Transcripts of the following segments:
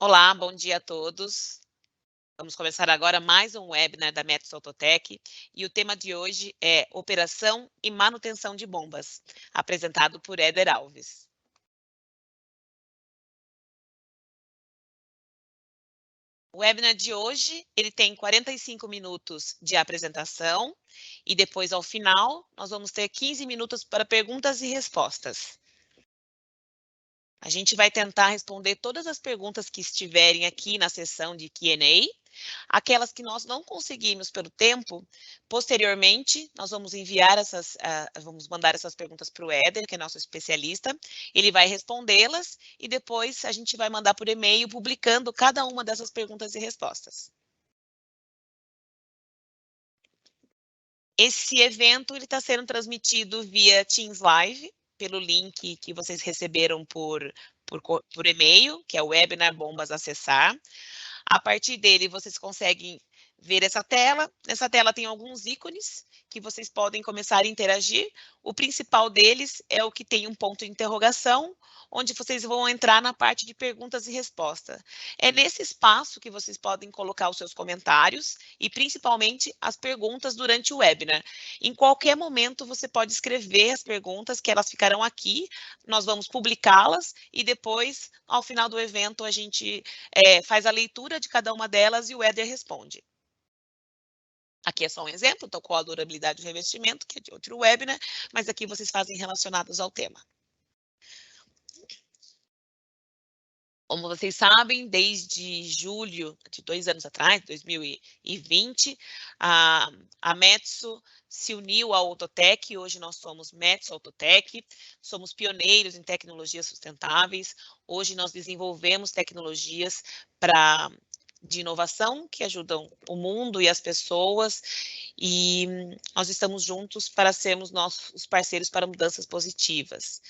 Olá, bom dia a todos. Vamos começar agora mais um webinar da Metso Autotech e o tema de hoje é Operação e Manutenção de Bombas, apresentado por Éder Alves. O webinar de hoje, ele tem 45 minutos de apresentação e depois, ao final, nós vamos ter 15 minutos para perguntas e respostas. A gente vai tentar responder todas as perguntas que estiverem aqui na sessão de Q&A. Aquelas que nós não conseguimos pelo tempo, posteriormente, nós vamos enviar vamos mandar essas perguntas para o Éder, que é nosso especialista, ele vai respondê-las e depois a gente vai mandar por e-mail publicando cada uma dessas perguntas e respostas. Esse evento está sendo transmitido via Teams Live, pelo link que vocês receberam por e-mail, que é o Webinar Bombas Acessar. A partir dele, vocês conseguem ver essa tela. Nessa tela tem alguns ícones que vocês podem começar a interagir. O principal deles é o que tem um ponto de interrogação, onde vocês vão entrar na parte de perguntas e respostas. É nesse espaço que vocês podem colocar os seus comentários e, principalmente, as perguntas durante o webinar. Em qualquer momento, você pode escrever as perguntas, que elas ficarão aqui, nós vamos publicá-las e depois, ao final do evento, a gente faz a leitura de cada uma delas e o Éder responde. Aqui é só um exemplo, tocou a durabilidade do revestimento, que é de outro webinar, mas aqui vocês fazem relacionados ao tema. Como vocês sabem, desde julho de 2 anos atrás, 2020, a Metso se uniu à Autotech, hoje nós somos Metso Autotech, somos pioneiros em tecnologias sustentáveis, hoje nós desenvolvemos tecnologias de inovação que ajudam o mundo e as pessoas, e nós estamos juntos para sermos nossos parceiros para mudanças positivas.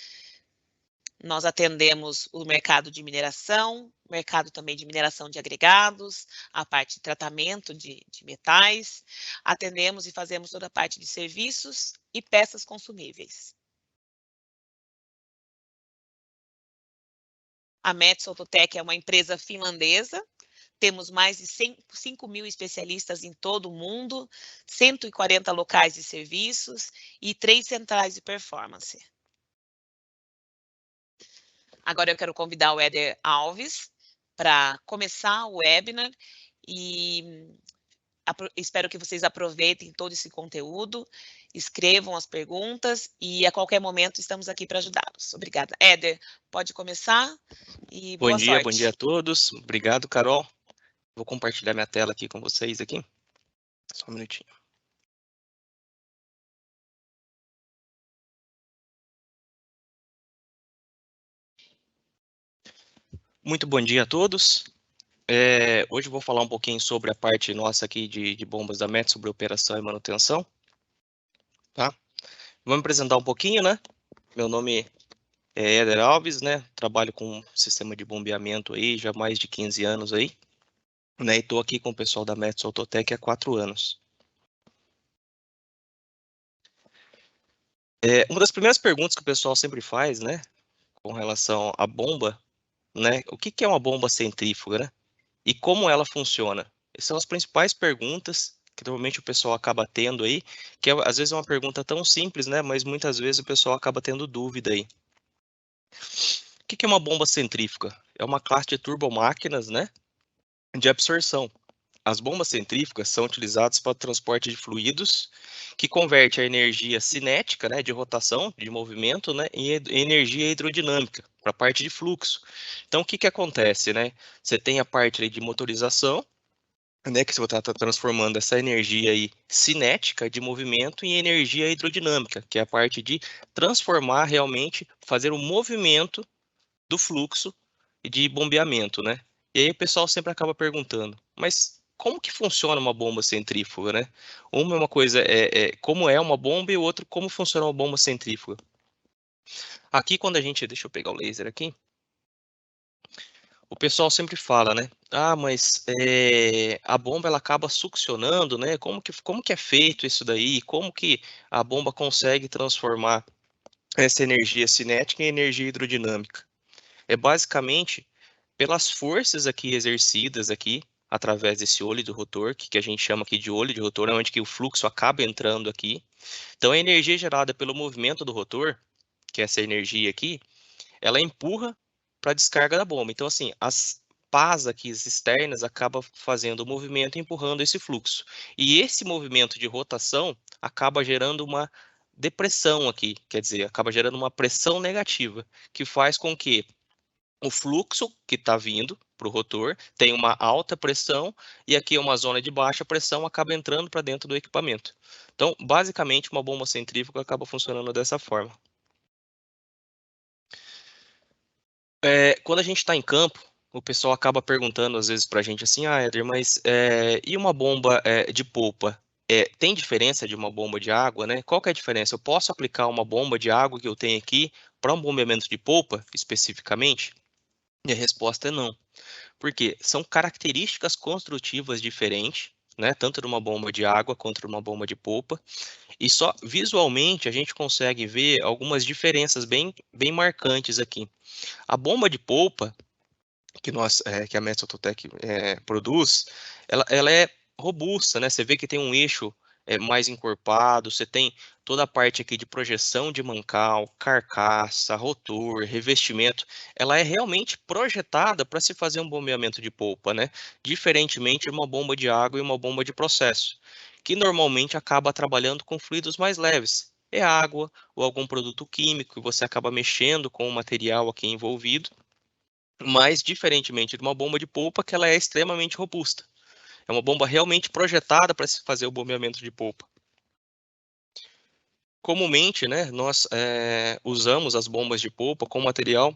Nós atendemos o mercado de mineração, o mercado também de mineração de agregados, a parte de tratamento de metais, atendemos e fazemos toda a parte de serviços e peças consumíveis. A Metso Autotech é uma empresa finlandesa, temos mais de 5 mil especialistas em todo o mundo, 140 locais de serviços e 3 centrais de performance. Agora eu quero convidar o Éder Alves para começar o webinar e espero que vocês aproveitem todo esse conteúdo, escrevam as perguntas e a qualquer momento estamos aqui para ajudá-los. Obrigada. Éder, pode começar e boa sorte. Bom dia a todos. Obrigado, Carol. Vou compartilhar minha tela aqui com vocês aqui. Só um minutinho. Muito bom dia a todos. Hoje eu vou falar um pouquinho sobre a parte nossa aqui de bombas da Metso, sobre operação e manutenção. Tá? Vou me apresentar um pouquinho, né? Meu nome é Éder Alves, né? Trabalho com sistema de bombeamento aí já há mais de 15 anos aí. Né? E estou aqui com o pessoal da Metso Autotech há 4 anos. Uma das primeiras perguntas que o pessoal sempre faz, né? Com relação à bomba, né? O que é uma bomba centrífuga, né? E como ela funciona? Essas são as principais perguntas que normalmente o pessoal acaba tendo aí, que às vezes é uma pergunta tão simples, né? Mas muitas vezes o pessoal acaba tendo dúvida aí. O que é uma bomba centrífuga? É uma classe de turbomáquinas, né? De absorção. As bombas centrífugas são utilizadas para o transporte de fluidos, que converte a energia cinética, né, de rotação, de movimento, né, em energia hidrodinâmica, para a parte de fluxo. Então, o que acontece, né? Você tem a parte de motorização, né, que você está transformando essa energia aí cinética de movimento em energia hidrodinâmica, que é a parte de transformar realmente, fazer o movimento do fluxo de bombeamento, né? E aí o pessoal sempre acaba perguntando, mas como que funciona uma bomba centrífuga, né? Uma coisa como é uma bomba e o outro como funciona uma bomba centrífuga. Aqui quando a gente, deixa eu pegar o laser aqui, o pessoal sempre fala, né? Ah, mas a bomba ela acaba succionando, né? Como que é feito isso daí? Como que a bomba consegue transformar essa energia cinética em energia hidrodinâmica? É basicamente pelas forças aqui exercidas aqui, através desse olho do rotor, que a gente chama aqui de olho de rotor, é onde que o fluxo acaba entrando aqui. Então, a energia gerada pelo movimento do rotor, que é essa energia aqui, ela empurra para a descarga da bomba. Então, assim, as pás aqui externas acabam fazendo o movimento e empurrando esse fluxo. E esse movimento de rotação acaba gerando uma depressão aqui, quer dizer, acaba gerando uma pressão negativa, que faz com que o fluxo que está vindo para o rotor tem uma alta pressão e aqui uma zona de baixa pressão acaba entrando para dentro do equipamento. Então, basicamente, uma bomba centrífuga acaba funcionando dessa forma. Quando a gente está em campo, o pessoal acaba perguntando às vezes para a gente assim, Éder, mas e uma bomba de polpa? Tem diferença de uma bomba de água, né? Qual que é a diferença? Eu posso aplicar uma bomba de água que eu tenho aqui para um bombeamento de polpa, especificamente? E a resposta é não. Porque são características construtivas diferentes, né? Tanto de uma bomba de água quanto de uma bomba de polpa. E só visualmente a gente consegue ver algumas diferenças bem marcantes aqui. A bomba de polpa que a Metzototec produz, ela é robusta, né? Você vê que tem um eixo mais encorpado, você tem toda a parte aqui de projeção de mancal, carcaça, rotor, revestimento. Ela é realmente projetada para se fazer um bombeamento de polpa, né? Diferentemente de uma bomba de água e uma bomba de processo, que normalmente acaba trabalhando com fluidos mais leves. É água ou algum produto químico, e você acaba mexendo com o material aqui envolvido, mas diferentemente de uma bomba de polpa, que ela é extremamente robusta. É uma bomba realmente projetada para se fazer o bombeamento de polpa. Comumente, né, nós usamos as bombas de polpa com material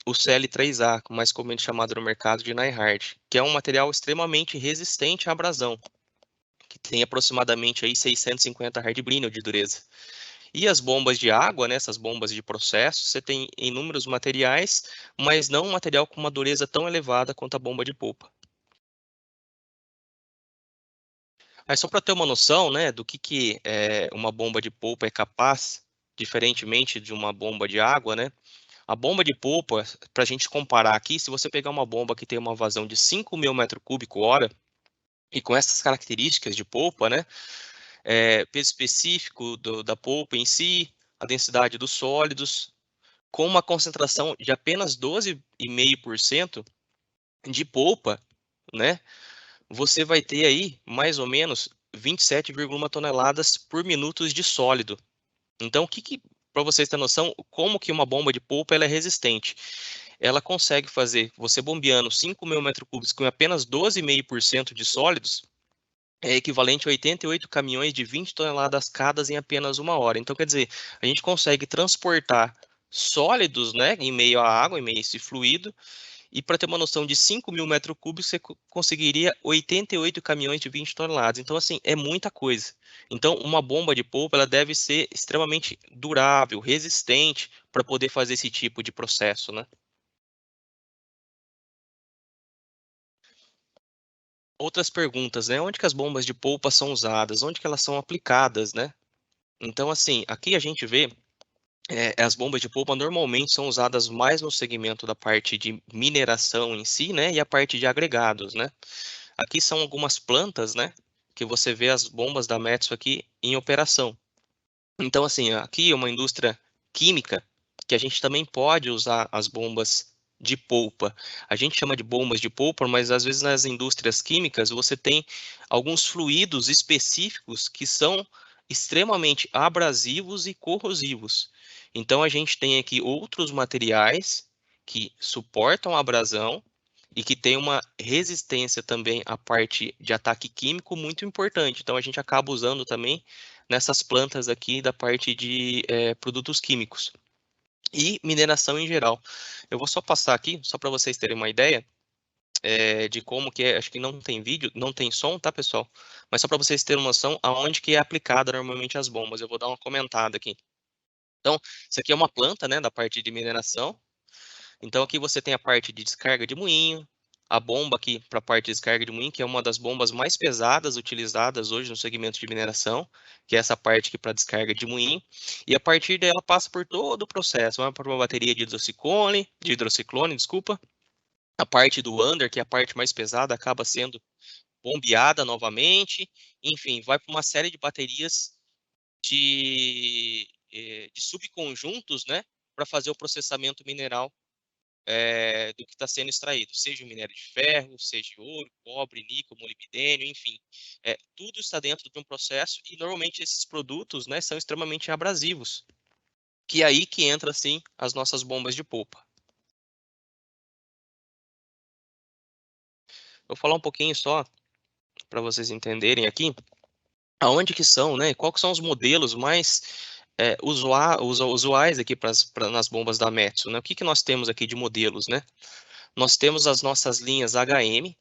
o CL3A, mais comumente chamado no mercado de Nyhard, que é um material extremamente resistente à abrasão, que tem aproximadamente aí 650 hardbrinel de dureza. E as bombas de água, né, essas bombas de processo, você tem inúmeros materiais, mas não um material com uma dureza tão elevada quanto a bomba de polpa. Aí só para ter uma noção, né, do que uma bomba de polpa é capaz, diferentemente de uma bomba de água, né? A bomba de polpa, para a gente comparar aqui, se você pegar uma bomba que tem uma vazão de 5.000 metros cúbicos hora, e com essas características de polpa, né, peso específico da polpa em si, a densidade dos sólidos, com uma concentração de apenas 12,5% de polpa, né, você vai ter aí mais ou menos 27,1 toneladas por minuto de sólido. Então, para vocês terem noção, como que uma bomba de polpa ela é resistente? Ela consegue fazer, você bombeando 5.000 metros cúbicos com apenas 12,5% de sólidos, é equivalente a 88 caminhões de 20 toneladas cada em apenas uma hora. Então, quer dizer, a gente consegue transportar sólidos, né, em meio à água, em meio a esse fluido, e para ter uma noção de 5.000 metros cúbicos, você conseguiria 88 caminhões de 20 toneladas. Então, assim, é muita coisa. Então, uma bomba de polpa ela deve ser extremamente durável, resistente, para poder fazer esse tipo de processo, né? Outras perguntas, né? Onde que as bombas de polpa são usadas? Onde que elas são aplicadas, né? Então, assim, aqui a gente vê as bombas de polpa normalmente são usadas mais no segmento da parte de mineração em si, né? E a parte de agregados, né? Aqui são algumas plantas, né? Que você vê as bombas da Metso aqui em operação. Então, assim, aqui é uma indústria química que a gente também pode usar as bombas de polpa. A gente chama de bombas de polpa, mas às vezes nas indústrias químicas você tem alguns fluidos específicos que são extremamente abrasivos e corrosivos. Então, a gente tem aqui outros materiais que suportam a abrasão e que tem uma resistência também à parte de ataque químico muito importante. Então, a gente acaba usando também nessas plantas aqui da parte de produtos químicos e mineração em geral. Eu vou só passar aqui, só para vocês terem uma ideia de como que é. Acho que não tem vídeo, não tem som, tá, pessoal? Mas só para vocês terem uma noção aonde que é aplicada normalmente as bombas. Eu vou dar uma comentada aqui. Então, isso aqui é uma planta, né, da parte de mineração. Então aqui você tem a parte de descarga de moinho, a bomba aqui para a parte de descarga de moinho, que é uma das bombas mais pesadas utilizadas hoje no segmento de mineração, que é essa parte aqui para descarga de moinho, e a partir dela passa por todo o processo, vai para uma bateria de hidrociclone, desculpa, A parte do under, que é a parte mais pesada, acaba sendo bombeada novamente. Enfim, vai para uma série de baterias de subconjuntos, né, para fazer o processamento mineral do que está sendo extraído, seja o minério de ferro, seja ouro, cobre, níquel, molibdênio, enfim. Tudo está dentro de um processo e normalmente esses produtos, né, são extremamente abrasivos, que é aí que entra, assim, as nossas bombas de polpa. Vou falar um pouquinho só para vocês entenderem aqui aonde que são, né, quais são os modelos mais usuais aqui nas bombas da Metsu, né? O que nós temos aqui de modelos, né? Nós temos as nossas linhas HM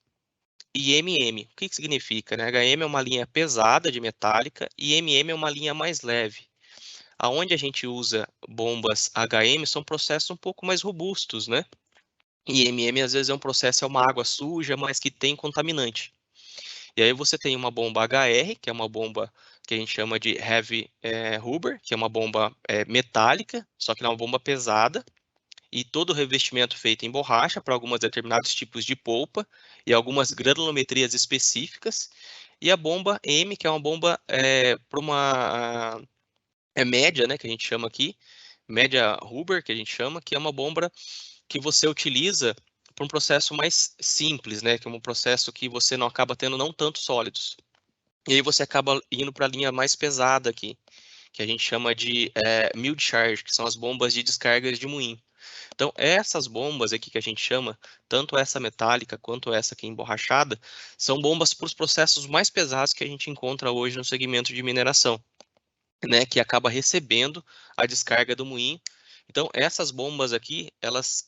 e MM. O que significa, né? HM é uma linha pesada de metálica e MM é uma linha mais leve. Aonde a gente usa bombas HM são processos um pouco mais robustos, né? E MM às vezes é um processo, é uma água suja, mas que tem contaminante. E aí você tem uma bomba HR, que é uma bomba que a gente chama de Heavy Rubber, que é uma bomba metálica, só que não é uma bomba pesada, e todo o revestimento feito em borracha para alguns determinados tipos de polpa e algumas granulometrias específicas. E a bomba M, que é uma bomba para uma média, né, que a gente chama aqui, média Huber, que a gente chama, que é uma bomba que você utiliza para um processo mais simples, né, que é um processo que você não acaba tendo não tantos sólidos. E aí você acaba indo para a linha mais pesada aqui, que a gente chama de mill charge, que são as bombas de descargas de moinho. Então, essas bombas aqui que a gente chama, tanto essa metálica quanto essa aqui emborrachada, são bombas para os processos mais pesados que a gente encontra hoje no segmento de mineração, né, que acaba recebendo a descarga do moinho. Então, essas bombas aqui, elas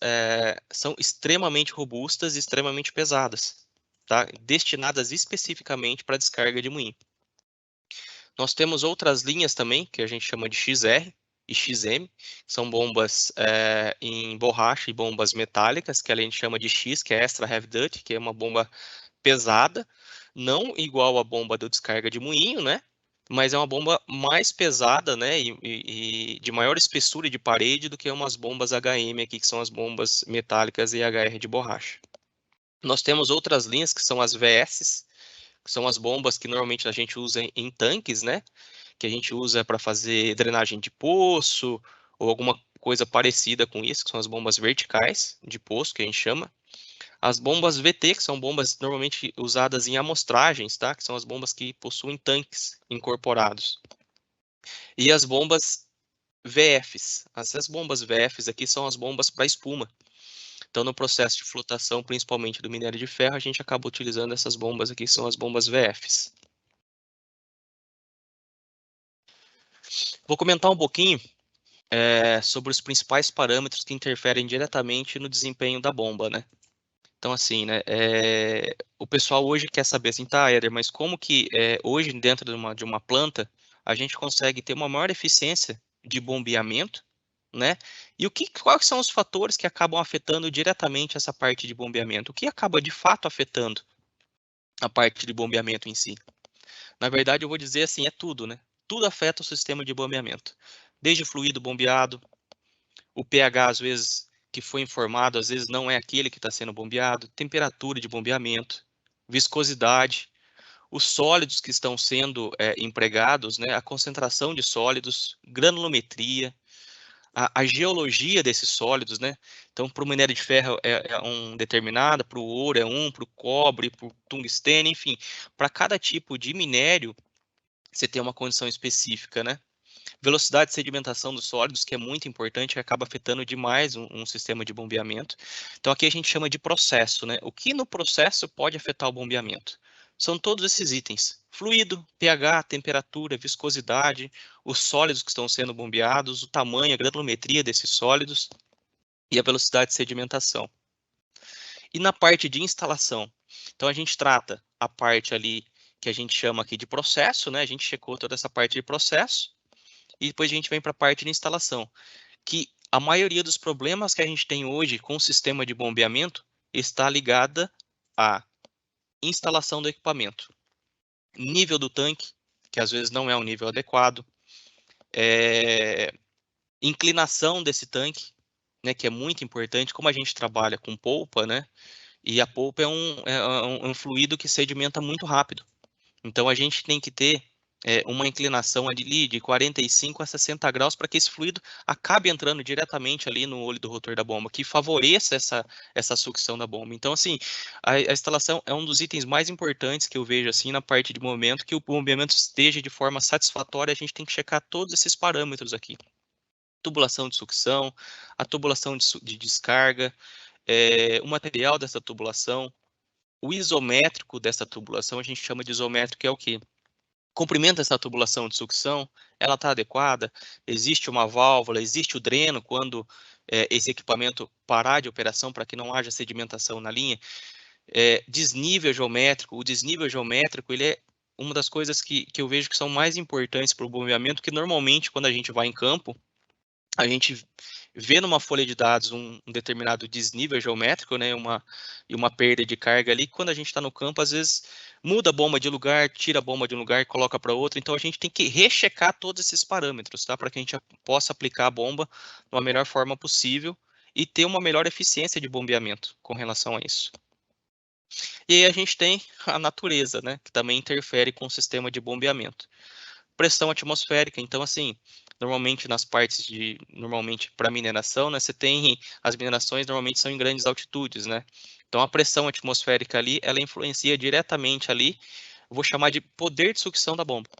são extremamente robustas e extremamente pesadas, tá? Destinadas especificamente para descarga de moinho. Nós temos outras linhas também, que a gente chama de XR e XM, são bombas em borracha e bombas metálicas, que a gente chama de X, que é Extra Heavy Duty, que é uma bomba pesada, não igual a bomba de descarga de moinho, né? Mas é uma bomba mais pesada, né? E de maior espessura de parede do que umas bombas HM aqui, que são as bombas metálicas e HR de borracha. Nós temos outras linhas, que são as VS, que são as bombas que normalmente a gente usa em tanques, né? Que a gente usa para fazer drenagem de poço ou alguma coisa parecida com isso, que são as bombas verticais de poço, que a gente chama. As bombas VT, que são bombas normalmente usadas em amostragens, tá? Que são as bombas que possuem tanques incorporados. E as bombas VFs. Essas bombas VFs aqui são as bombas para espuma. Então, no processo de flotação, principalmente do minério de ferro, a gente acaba utilizando essas bombas aqui, que são as bombas VFs. Vou comentar um pouquinho sobre os principais parâmetros que interferem diretamente no desempenho da bomba, né? Então, assim, né, o pessoal hoje quer saber assim, tá, Éder, mas como que hoje dentro de uma planta a gente consegue ter uma maior eficiência de bombeamento, né? E quais são os fatores que acabam afetando diretamente essa parte de bombeamento? O que acaba de fato afetando a parte de bombeamento em si? Na verdade, eu vou dizer assim, é tudo, né? Tudo afeta o sistema de bombeamento. Desde o fluido bombeado, o pH, às vezes, que foi informado, às vezes não é aquele que está sendo bombeado, temperatura de bombeamento, viscosidade, os sólidos que estão sendo empregados, né, a concentração de sólidos, granulometria, a geologia desses sólidos, né? Então, para o minério de ferro é um determinado, para o ouro é um, para o cobre, para o tungstênio, enfim, para cada tipo de minério, você tem uma condição específica, né? Velocidade de sedimentação dos sólidos, que é muito importante, que acaba afetando demais um sistema de bombeamento. Então, aqui a gente chama de processo, né? O que no processo pode afetar o bombeamento? São todos esses itens: fluido, pH, temperatura, viscosidade, os sólidos que estão sendo bombeados, o tamanho, a granulometria desses sólidos e a velocidade de sedimentação. E na parte de instalação? Então, a gente trata a parte ali que a gente chama aqui de processo, né? A gente checou toda essa parte de processo. E depois a gente vem para a parte de instalação, que a maioria dos problemas que a gente tem hoje com o sistema de bombeamento está ligada à instalação do equipamento, nível do tanque, que às vezes não é um nível adequado, inclinação desse tanque, né, que é muito importante, como a gente trabalha com polpa, né, e a polpa é um fluido que sedimenta muito rápido. Então, a gente tem que ter uma inclinação ali de 45 a 60 graus para que esse fluido acabe entrando diretamente ali no olho do rotor da bomba, que favoreça essa sucção da bomba. Então, assim, a instalação é um dos itens mais importantes que eu vejo assim na parte de movimento, que o bombeamento esteja de forma satisfatória. A gente tem que checar todos esses parâmetros aqui. Tubulação de sucção, a tubulação de descarga, o material dessa tubulação, o isométrico dessa tubulação, a gente chama de isométrico, que é o quê? Comprimento dessa tubulação de sucção, ela está adequada? Existe uma válvula, existe o dreno quando esse equipamento parar de operação para que não haja sedimentação na linha? Desnível geométrico, o desnível geométrico, ele é uma das coisas que eu vejo que são mais importantes para o bombeamento, que normalmente quando a gente vai em campo, a gente vê numa folha de dados um determinado desnível geométrico, né, e uma perda de carga ali. Quando a gente está no campo, às vezes muda a bomba de lugar, tira a bomba de um lugar e coloca para outro. Então a gente tem que rechecar todos esses parâmetros, tá, para que a gente possa aplicar a bomba da melhor forma possível e ter uma melhor eficiência de bombeamento com relação a isso. E aí a gente tem a natureza, né, que também interfere com o sistema de bombeamento. Pressão atmosférica, então assim, normalmente nas partes normalmente para mineração, né, você tem, as minerações normalmente são em grandes altitudes, né, então a pressão atmosférica ali, ela influencia diretamente ali, eu vou chamar de poder de sucção da bomba.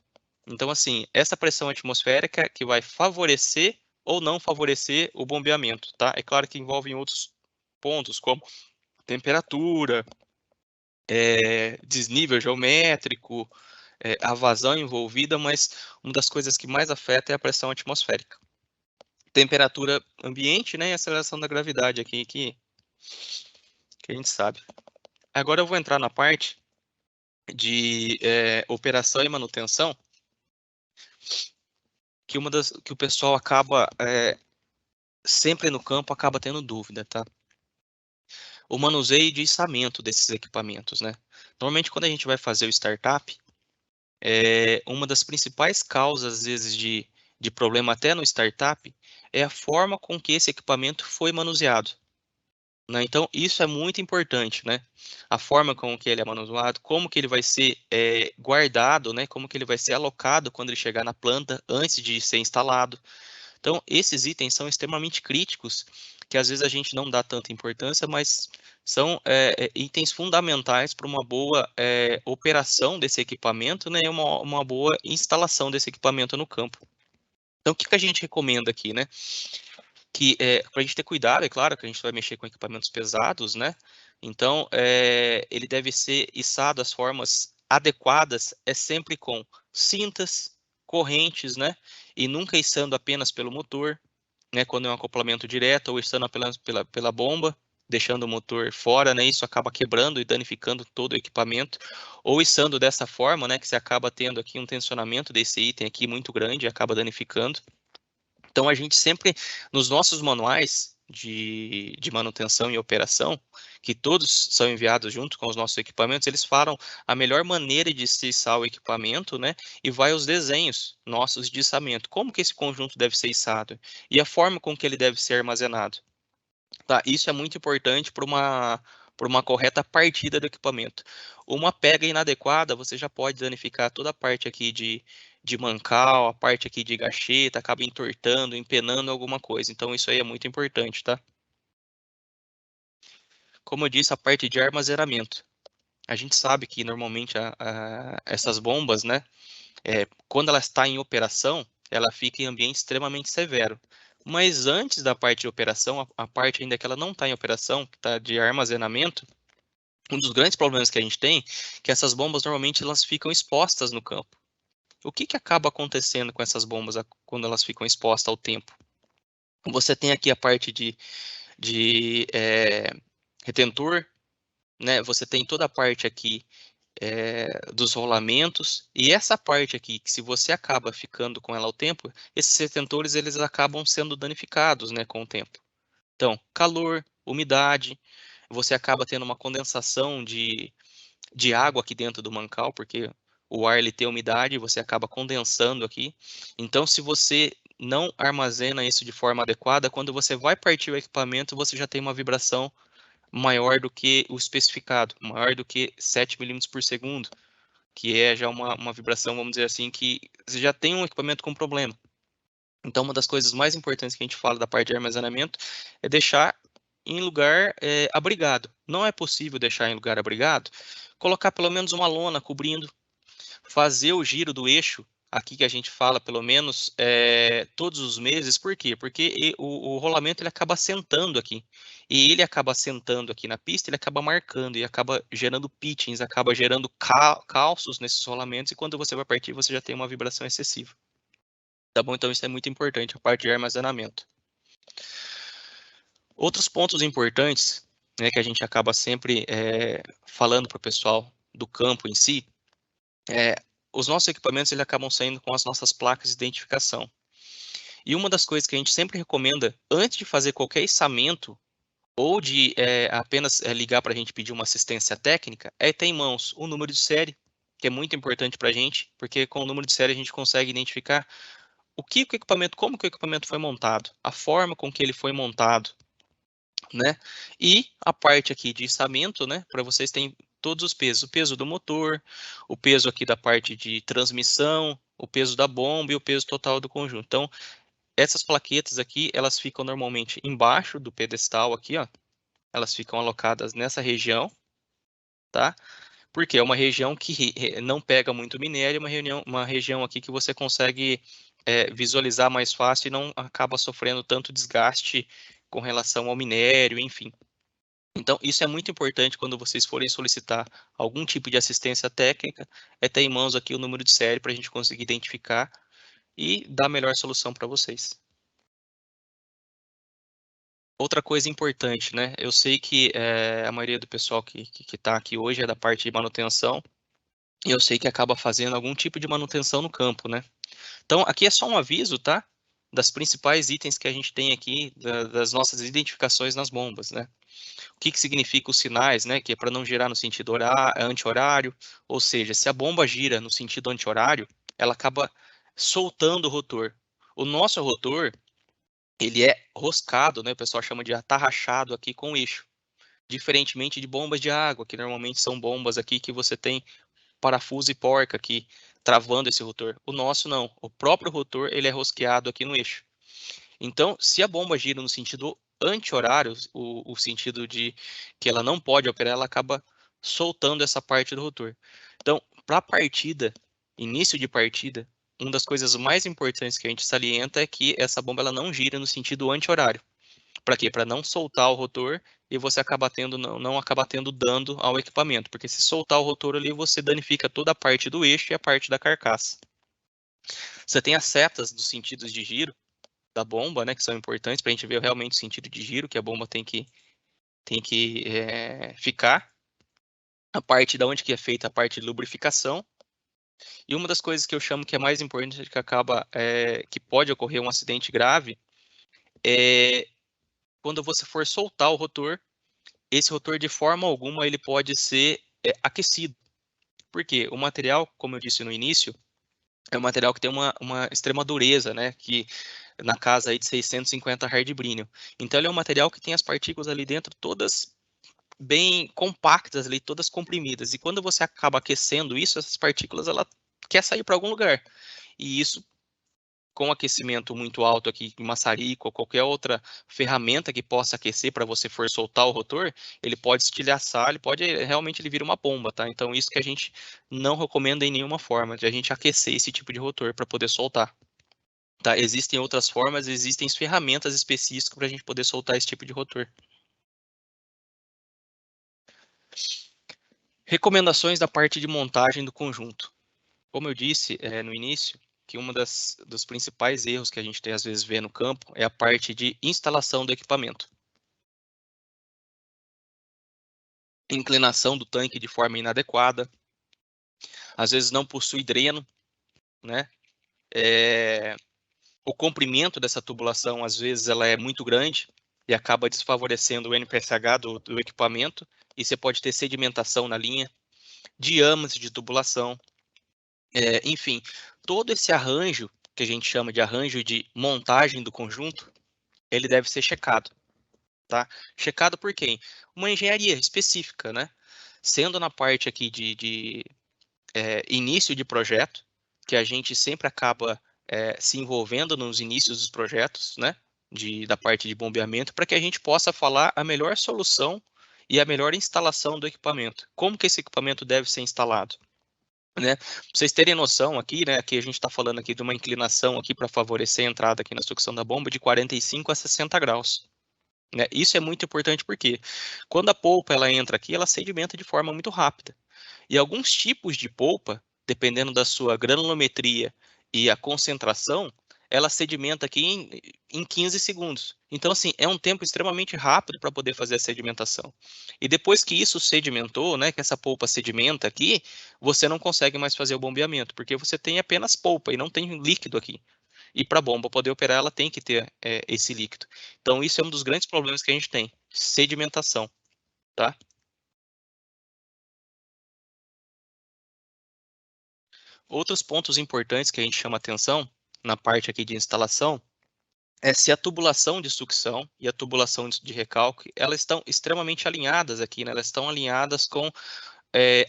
Então assim, essa pressão atmosférica que vai favorecer ou não favorecer o bombeamento, tá? É claro que envolve outros pontos, como temperatura, desnível geométrico, a vazão envolvida, mas uma das coisas que mais afeta é a pressão atmosférica. Temperatura ambiente, né, e aceleração da gravidade aqui, que a gente sabe. Agora eu vou entrar na parte de operação e manutenção, que que o pessoal acaba, sempre no campo, acaba tendo dúvida, tá? O manuseio de içamento desses equipamentos, né? Normalmente, quando a gente vai fazer o startup, uma das principais causas, às vezes, de problema até no startup, é a forma com que esse equipamento foi manuseado, né? Então, isso é muito importante, né? A forma com que ele é manuseado, como que ele vai ser guardado, né? Como que ele vai ser alocado quando ele chegar na planta, antes de ser instalado. Então, esses itens são extremamente críticos, que às vezes a gente não dá tanta importância, mas são itens fundamentais para uma boa operação desse equipamento, né, e uma boa instalação desse equipamento no campo. Então, o que a gente recomenda aqui, né? Que para a gente ter cuidado, é claro que a gente vai mexer com equipamentos pesados, né? Então, ele deve ser içado às formas adequadas, sempre com cintas, correntes, né? E nunca içando apenas pelo motor, né? Quando é um acoplamento direto, ou içando apenas pela bomba, deixando o motor fora, né? Isso acaba quebrando e danificando todo o equipamento. Ou içando dessa forma, né? Que você acaba tendo aqui um tensionamento desse item aqui muito grande e acaba danificando. Então, a gente sempre, nos nossos manuais de manutenção e operação, que todos são enviados junto com os nossos equipamentos, eles falam a melhor maneira de se içar o equipamento, né? E vai os desenhos nossos de içamento. Como que esse conjunto deve ser içado? E a forma com que ele deve ser armazenado. Tá? Isso é muito importante para uma correta partida do equipamento. Uma pega inadequada, você já pode danificar toda a parte aqui de mancal, a parte aqui de gacheta, acaba entortando, empenando alguma coisa. Então, isso aí é muito importante, tá? Como eu disse, a parte de armazenamento. A gente sabe que normalmente essas bombas, né, quando ela está em operação, ela fica em ambiente extremamente severo. Mas antes da parte de operação, a parte ainda que ela não está em operação, que está de armazenamento, um dos grandes problemas que a gente tem é que essas bombas normalmente elas ficam expostas no campo. O que acaba acontecendo com essas bombas quando elas ficam expostas ao tempo? Você tem aqui a parte de retentor, né? Você tem toda a parte aqui dos rolamentos, e essa parte aqui, que se você acaba ficando com ela ao tempo, esses retentores eles acabam sendo danificados, né, com o tempo. Então, calor, umidade, você acaba tendo uma condensação de água aqui dentro do mancal, porque o ar ele tem umidade, você acaba condensando aqui. Então, se você não armazena isso de forma adequada, quando você vai partir o equipamento, você já tem uma vibração maior do que o especificado, maior do que 7 milímetros por segundo, que é já uma vibração, vamos dizer assim, que você já tem um equipamento com problema. Então, uma das coisas mais importantes que a gente fala da parte de armazenamento é deixar em lugar abrigado. Não é possível deixar em lugar abrigado, colocar pelo menos uma lona cobrindo, fazer o giro do eixo, aqui que a gente fala pelo menos todos os meses. Por quê? Porque o rolamento ele acaba sentando aqui. E ele acaba sentando aqui na pista, ele acaba marcando e acaba gerando pitchings, acaba gerando calços nesses rolamentos, e quando você vai partir, você já tem uma vibração excessiva. Tá bom? Então isso é muito importante, a parte de armazenamento. Outros pontos importantes, né, que a gente acaba sempre falando para o pessoal do campo em si, os nossos equipamentos eles acabam saindo com as nossas placas de identificação. E uma das coisas que a gente sempre recomenda, antes de fazer qualquer içamento, ou de apenas ligar para a gente pedir uma assistência técnica, é ter em mãos o número de série, que é muito importante para a gente, porque com o número de série a gente consegue identificar como que o equipamento foi montado, a forma com que ele foi montado, né? E a parte aqui de içamento, né? Para vocês terem todos os pesos, o peso do motor, o peso aqui da parte de transmissão, o peso da bomba e o peso total do conjunto. Então, essas plaquetas aqui, elas ficam normalmente embaixo do pedestal aqui, ó. Elas ficam alocadas nessa região, tá? Porque é uma região que não pega muito minério, uma região aqui que você consegue visualizar mais fácil e não acaba sofrendo tanto desgaste com relação ao minério, enfim. Então, isso é muito importante quando vocês forem solicitar algum tipo de assistência técnica, é ter em mãos aqui o número de série para a gente conseguir identificar e dar a melhor solução para vocês. Outra coisa importante, né? Eu sei que a maioria do pessoal que está aqui hoje é da parte de manutenção, e eu sei que acaba fazendo algum tipo de manutenção no campo, né? Então, aqui é só um aviso, tá? Das principais itens que a gente tem aqui, das nossas identificações nas bombas, né? O que significa os sinais, né? Que é para não girar no sentido anti-horário, ou seja, se a bomba gira no sentido anti-horário, ela acaba soltando o rotor. O nosso rotor, ele é roscado, né? O pessoal chama de atarrachado aqui com o eixo. Diferentemente de bombas de água, que normalmente são bombas aqui que você tem parafuso e porca aqui travando esse rotor. O nosso não. O próprio rotor ele é rosqueado aqui no eixo. Então, se a bomba gira no sentido anti-horário, o sentido de que ela não pode operar, ela acaba soltando essa parte do rotor. Então, para partida, início de partida, uma das coisas mais importantes que a gente salienta é que essa bomba ela não gira no sentido anti-horário. Para quê? Para não soltar o rotor e você acaba não acabar tendo dano ao equipamento, porque se soltar o rotor ali, você danifica toda a parte do eixo e a parte da carcaça. Você tem as setas dos sentidos de giro da bomba, né, que são importantes para a gente ver realmente o sentido de giro que a bomba tem que ficar. A parte da onde que é feita a parte de lubrificação. E uma das coisas que eu chamo que é mais importante, que pode ocorrer um acidente grave, é quando você for soltar o rotor, esse rotor de forma alguma ele pode ser aquecido. Por quê? O material, como eu disse no início, é um material que tem uma extrema dureza, né? Que na casa aí de 650 hardbrínium. Então ele é um material que tem as partículas ali dentro todas bem compactas ali, todas comprimidas. E quando você acaba aquecendo isso, essas partículas ela quer sair para algum lugar. E isso com aquecimento muito alto aqui, maçarico ou qualquer outra ferramenta que possa aquecer para você for soltar o rotor, ele pode estilhaçar, realmente ele vira uma bomba, tá? Então isso que a gente não recomenda em nenhuma forma, de a gente aquecer esse tipo de rotor para poder soltar. Tá? Existem outras formas, existem ferramentas específicas para a gente poder soltar esse tipo de rotor. Recomendações da parte de montagem do conjunto. Como eu disse no início, que dos principais erros que a gente às vezes vê no campo é a parte de instalação do equipamento. Inclinação do tanque de forma inadequada, às vezes não possui dreno, né? O comprimento dessa tubulação, às vezes, ela é muito grande e acaba desfavorecendo o NPSH do equipamento, e você pode ter sedimentação na linha, diâmetro de tubulação, enfim, todo esse arranjo que a gente chama de arranjo de montagem do conjunto, ele deve ser checado, tá? Checado por quem? Uma engenharia específica, né? Sendo na parte aqui de início de projeto, que a gente sempre acaba se envolvendo nos inícios dos projetos, né? Da parte de bombeamento, para que a gente possa falar a melhor solução e a melhor instalação do equipamento. Como que esse equipamento deve ser instalado? Né? Pra vocês terem noção aqui, né? Aqui a gente está falando aqui de uma inclinação aqui para favorecer a entrada aqui na sucção da bomba de 45 a 60 graus. Né? Isso é muito importante porque quando a polpa ela entra aqui, ela sedimenta de forma muito rápida. E alguns tipos de polpa, dependendo da sua granulometria e a concentração, ela sedimenta aqui em 15 segundos. Então, assim, é um tempo extremamente rápido para poder fazer a sedimentação. E depois que isso sedimentou, né, que essa polpa sedimenta aqui, você não consegue mais fazer o bombeamento, porque você tem apenas polpa e não tem líquido aqui. E para a bomba poder operar, ela tem que ter esse líquido. Então, isso é um dos grandes problemas que a gente tem, sedimentação, tá? Outros pontos importantes que a gente chama atenção na parte aqui de instalação é se a tubulação de sucção e a tubulação de recalque, elas estão extremamente alinhadas aqui, né? Elas estão alinhadas com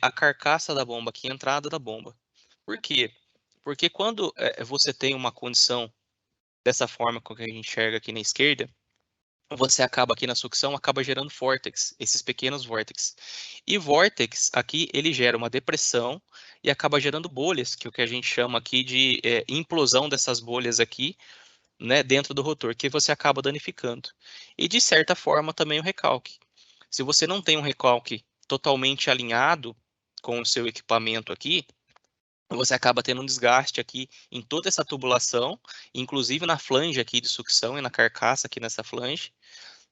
a carcaça da bomba, aqui a entrada da bomba. Por quê? Porque quando você tem uma condição dessa forma que a gente enxerga aqui na esquerda, você acaba aqui na sucção, acaba gerando vórtex, esses pequenos vórtex. E vórtex aqui, ele gera uma depressão e acaba gerando bolhas, que é o que a gente chama aqui de implosão dessas bolhas aqui, né, dentro do rotor, que você acaba danificando. E de certa forma também o recalque. Se você não tem um recalque totalmente alinhado com o seu equipamento aqui, você acaba tendo um desgaste aqui em toda essa tubulação, inclusive na flange aqui de sucção e na carcaça aqui nessa flange,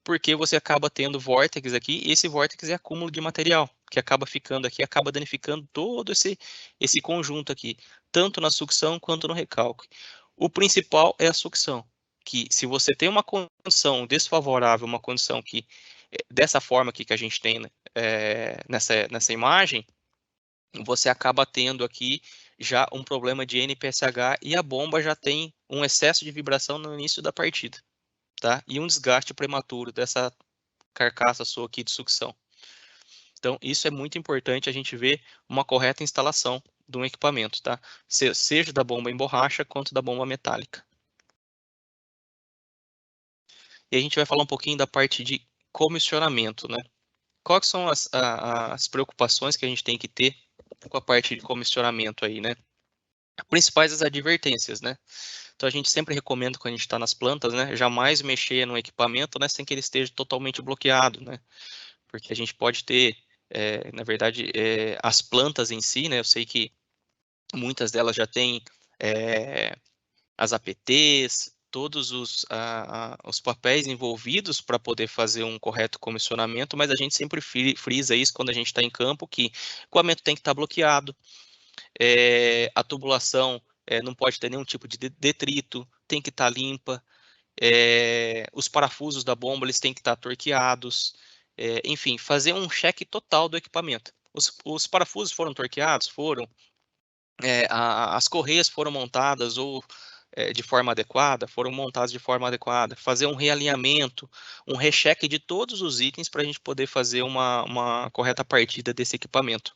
porque você acaba tendo vórtices aqui, e esse vórtice é acúmulo de material, que acaba ficando aqui, acaba danificando todo esse conjunto aqui, tanto na sucção quanto no recalque. O principal é a sucção, que se você tem uma condição desfavorável, uma condição que, dessa forma aqui que a gente tem, né, nessa imagem, você acaba tendo aqui já um problema de NPSH e a bomba já tem um excesso de vibração no início da partida, tá? E um desgaste prematuro dessa carcaça sua aqui de sucção. Então, isso é muito importante a gente ver uma correta instalação de um equipamento, tá? Seja da bomba em borracha quanto da bomba metálica. E a gente vai falar um pouquinho da parte de comissionamento, né? Quais são as preocupações que a gente tem que ter com a parte de comissionamento aí, né? Principais as advertências, né? Então a gente sempre recomenda quando a gente está nas plantas, né? Jamais mexer no equipamento, né? Sem que ele esteja totalmente bloqueado, né? Porque a gente pode ter, na verdade, as plantas em si, né? Eu sei que muitas delas já têm as APTs, todos os papéis envolvidos para poder fazer um correto comissionamento, mas a gente sempre frisa isso quando a gente está em campo, que o equipamento tem que estar bloqueado, a tubulação não pode ter nenhum tipo de detrito, tem que estar limpa, os parafusos da bomba eles têm que estar torqueados, enfim, fazer um cheque total do equipamento. Os parafusos foram torqueados? Foram. As correias foram montadas ou de forma adequada? Foram montadas de forma adequada. Fazer um realinhamento, um recheque de todos os itens para a gente poder fazer uma correta partida desse equipamento.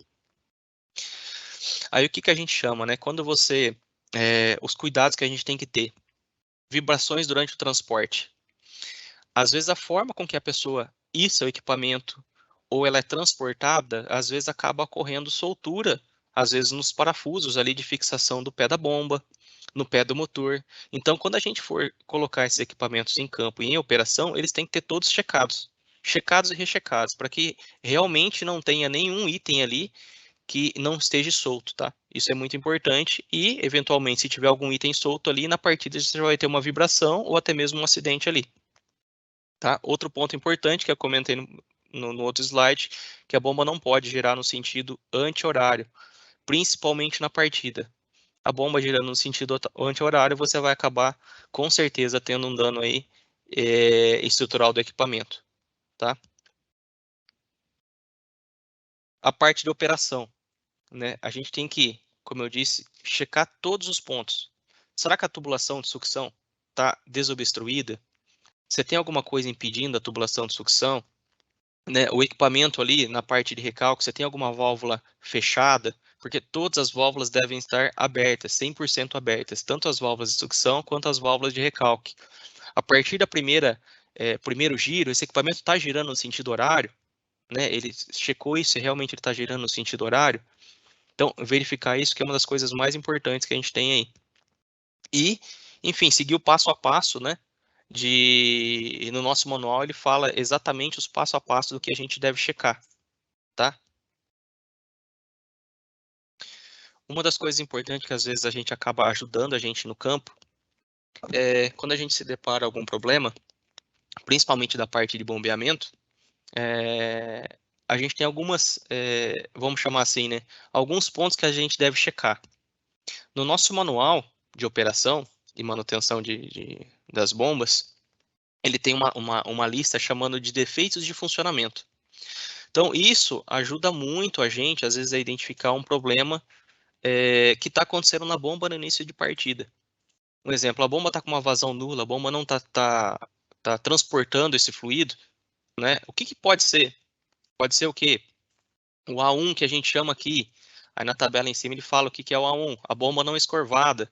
Aí o que a gente chama, né? Quando você... os cuidados que a gente tem que ter. Vibrações durante o transporte. Às vezes a forma com que a pessoa issa o equipamento ou ela é transportada, às vezes acaba ocorrendo soltura, às vezes nos parafusos ali de fixação do pé da bomba, no pé do motor. Então, quando a gente for colocar esses equipamentos em campo e em operação, eles têm que ter todos checados. Checados e rechecados, para que realmente não tenha nenhum item ali que não esteja solto, tá? Isso é muito importante e, eventualmente, se tiver algum item solto ali, na partida você vai ter uma vibração ou até mesmo um acidente ali. Tá? Outro ponto importante que eu comentei no outro slide, que a bomba não pode girar no sentido anti-horário, principalmente na partida. A bomba girando no sentido anti-horário, você vai acabar, com certeza, tendo um dano aí estrutural do equipamento. Tá? A parte de operação, né? A gente tem que, como eu disse, checar todos os pontos. será que a tubulação de sucção está desobstruída? Você tem alguma coisa impedindo a tubulação de sucção? Né, o equipamento ali na parte de recalque, você tem alguma válvula fechada? Porque todas as válvulas devem estar abertas, 100% abertas, tanto as válvulas de sucção quanto as válvulas de recalque. A partir da primeiro giro, esse equipamento está girando no sentido horário, né? Ele checou isso e realmente ele está girando no sentido horário. Então, verificar isso que é uma das coisas mais importantes que a gente tem aí. E, enfim, seguir o passo a passo, né? No nosso manual ele fala exatamente os passo a passo do que a gente deve checar, tá? Uma das coisas importantes que às vezes a gente acaba ajudando a gente no campo é quando a gente se depara algum problema, principalmente da parte de bombeamento, a gente tem algumas, vamos chamar assim, né? Alguns pontos que a gente deve checar. No nosso manual de operação e manutenção das bombas, ele tem uma lista chamando de defeitos de funcionamento. Então, isso ajuda muito a gente, às vezes, a identificar um problema que está acontecendo na bomba no início de partida. Um exemplo, a bomba está com uma vazão nula, a bomba não está transportando esse fluido, né? O que pode ser? Pode ser o quê? O A1 que a gente chama aqui, aí na tabela em cima ele fala o que é o A1, a bomba não escorvada.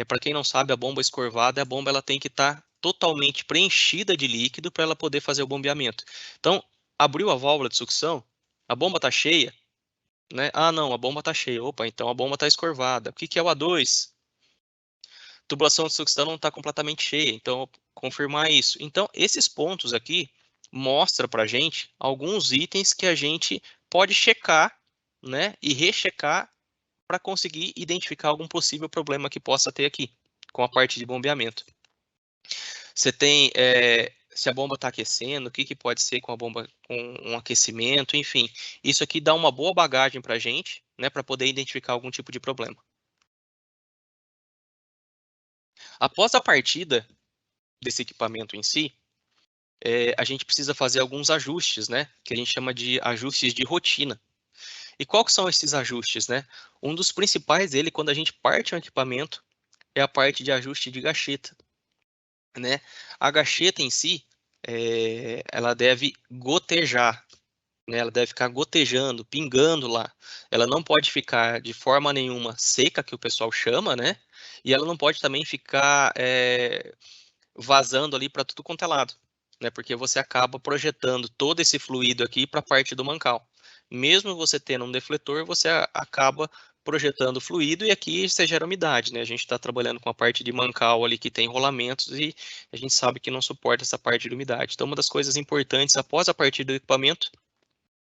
Para quem não sabe, a bomba escorvada, a bomba ela tem que estar totalmente preenchida de líquido para ela poder fazer o bombeamento. Então, abriu a válvula de sucção, a bomba está cheia, né? Ah, não, a bomba está cheia. Opa, então a bomba está escorvada. O que é o A2? Tubulação de sucção não está completamente cheia, então confirmar isso. Então, esses pontos aqui mostra para a gente alguns itens que a gente pode checar, né, e rechecar para conseguir identificar algum possível problema que possa ter aqui com a parte de bombeamento. Você tem se a bomba está aquecendo, o que pode ser com a bomba com um aquecimento, enfim. Isso aqui dá uma boa bagagem para a gente, né, para poder identificar algum tipo de problema. Após a partida desse equipamento em si, a gente precisa fazer alguns ajustes, né? Que a gente chama de ajustes de rotina. E qual que são esses ajustes, né? Um dos principais dele, quando a gente parte um equipamento, é a parte de ajuste de gacheta, né? A gacheta em si, ela deve gotejar, né? Ela deve ficar gotejando, pingando lá. Ela não pode ficar de forma nenhuma seca, que o pessoal chama, né? E ela não pode também ficar vazando ali para tudo quanto é lado, né? Porque você acaba projetando todo esse fluido aqui para a parte do mancal. Mesmo você tendo um defletor, você acaba projetando fluido e aqui você gera umidade, né? A gente está trabalhando com a parte de mancal ali que tem rolamentos e a gente sabe que não suporta essa parte de umidade. Então, uma das coisas importantes após a partida do equipamento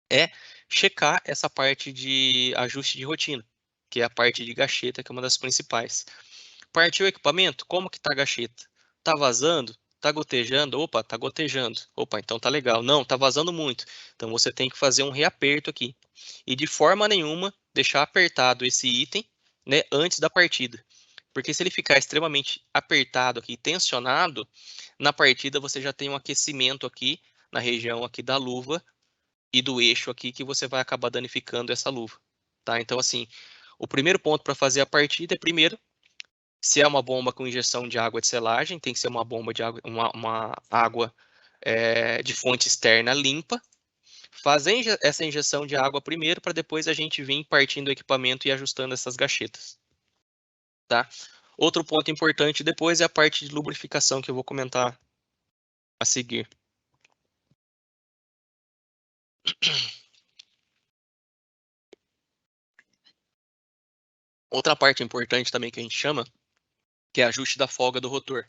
é checar essa parte de ajuste de rotina, que é a parte de gacheta, que é uma das principais. Partiu o equipamento, como que tá a gacheta? Tá vazando? Tá gotejando? Opa, tá gotejando. Opa, então tá legal. Não, tá vazando muito. Então você tem que fazer um reaperto aqui. E de forma nenhuma deixar apertado esse item, né, antes da partida. Porque se ele ficar extremamente apertado aqui, tensionado, na partida você já tem um aquecimento aqui na região aqui da luva e do eixo aqui que você vai acabar danificando essa luva, tá? Então assim, o primeiro ponto para fazer a partida é primeiro se é uma bomba com injeção de água de selagem, tem que ser uma bomba de água, uma água de fonte externa limpa. Fazer essa injeção de água primeiro, para depois a gente vir partindo o equipamento e ajustando essas gachetas. Tá? Outro ponto importante depois é a parte de lubrificação que eu vou comentar a seguir. Outra parte importante também que a gente chama, que é ajuste da folga do rotor.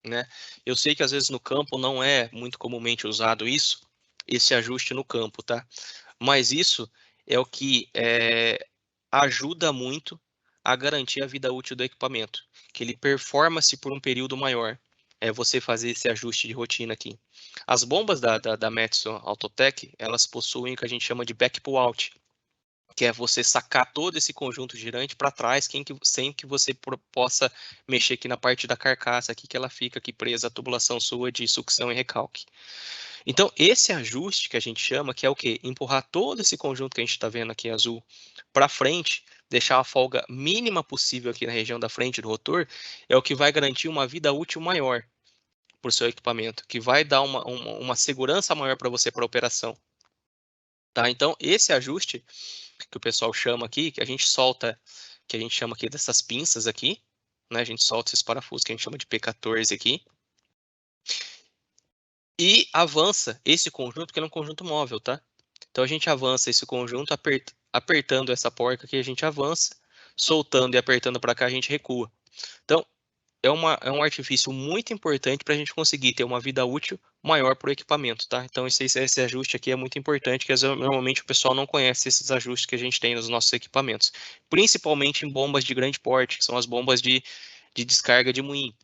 Né? Eu sei que às vezes no campo não é muito comumente usado isso, esse ajuste no campo, tá? Mas isso é o que ajuda muito a garantir a vida útil do equipamento, que ele performa-se por um período maior. É você fazer esse ajuste de rotina aqui. As bombas da Metso Autotech, elas possuem o que a gente chama de back pull out, que é você sacar todo esse conjunto girante para trás, sem que você possa mexer aqui na parte da carcaça, aqui que ela fica aqui presa à tubulação sua de sucção e recalque. Então, esse ajuste que a gente chama, que é o quê? Empurrar todo esse conjunto que a gente está vendo aqui azul para frente, deixar a folga mínima possível aqui na região da frente do rotor, é o que vai garantir uma vida útil maior para o seu equipamento, que vai dar uma segurança maior para você para a operação. Tá? Então, esse ajuste que o pessoal chama aqui, que a gente solta, que a gente chama aqui dessas pinças aqui, né? A gente solta esses parafusos que a gente chama de P14 aqui, e avança esse conjunto, que ele é um conjunto móvel, tá? Então a gente avança esse conjunto apertando essa porca aqui, a gente avança, soltando e apertando para cá, a gente recua. Então, é um artifício muito importante para a gente conseguir ter uma vida útil maior para o equipamento, tá? Então, esse ajuste aqui é muito importante, que normalmente o pessoal não conhece esses ajustes que a gente tem nos nossos equipamentos, principalmente em bombas de grande porte, que são as bombas de descarga de moinho,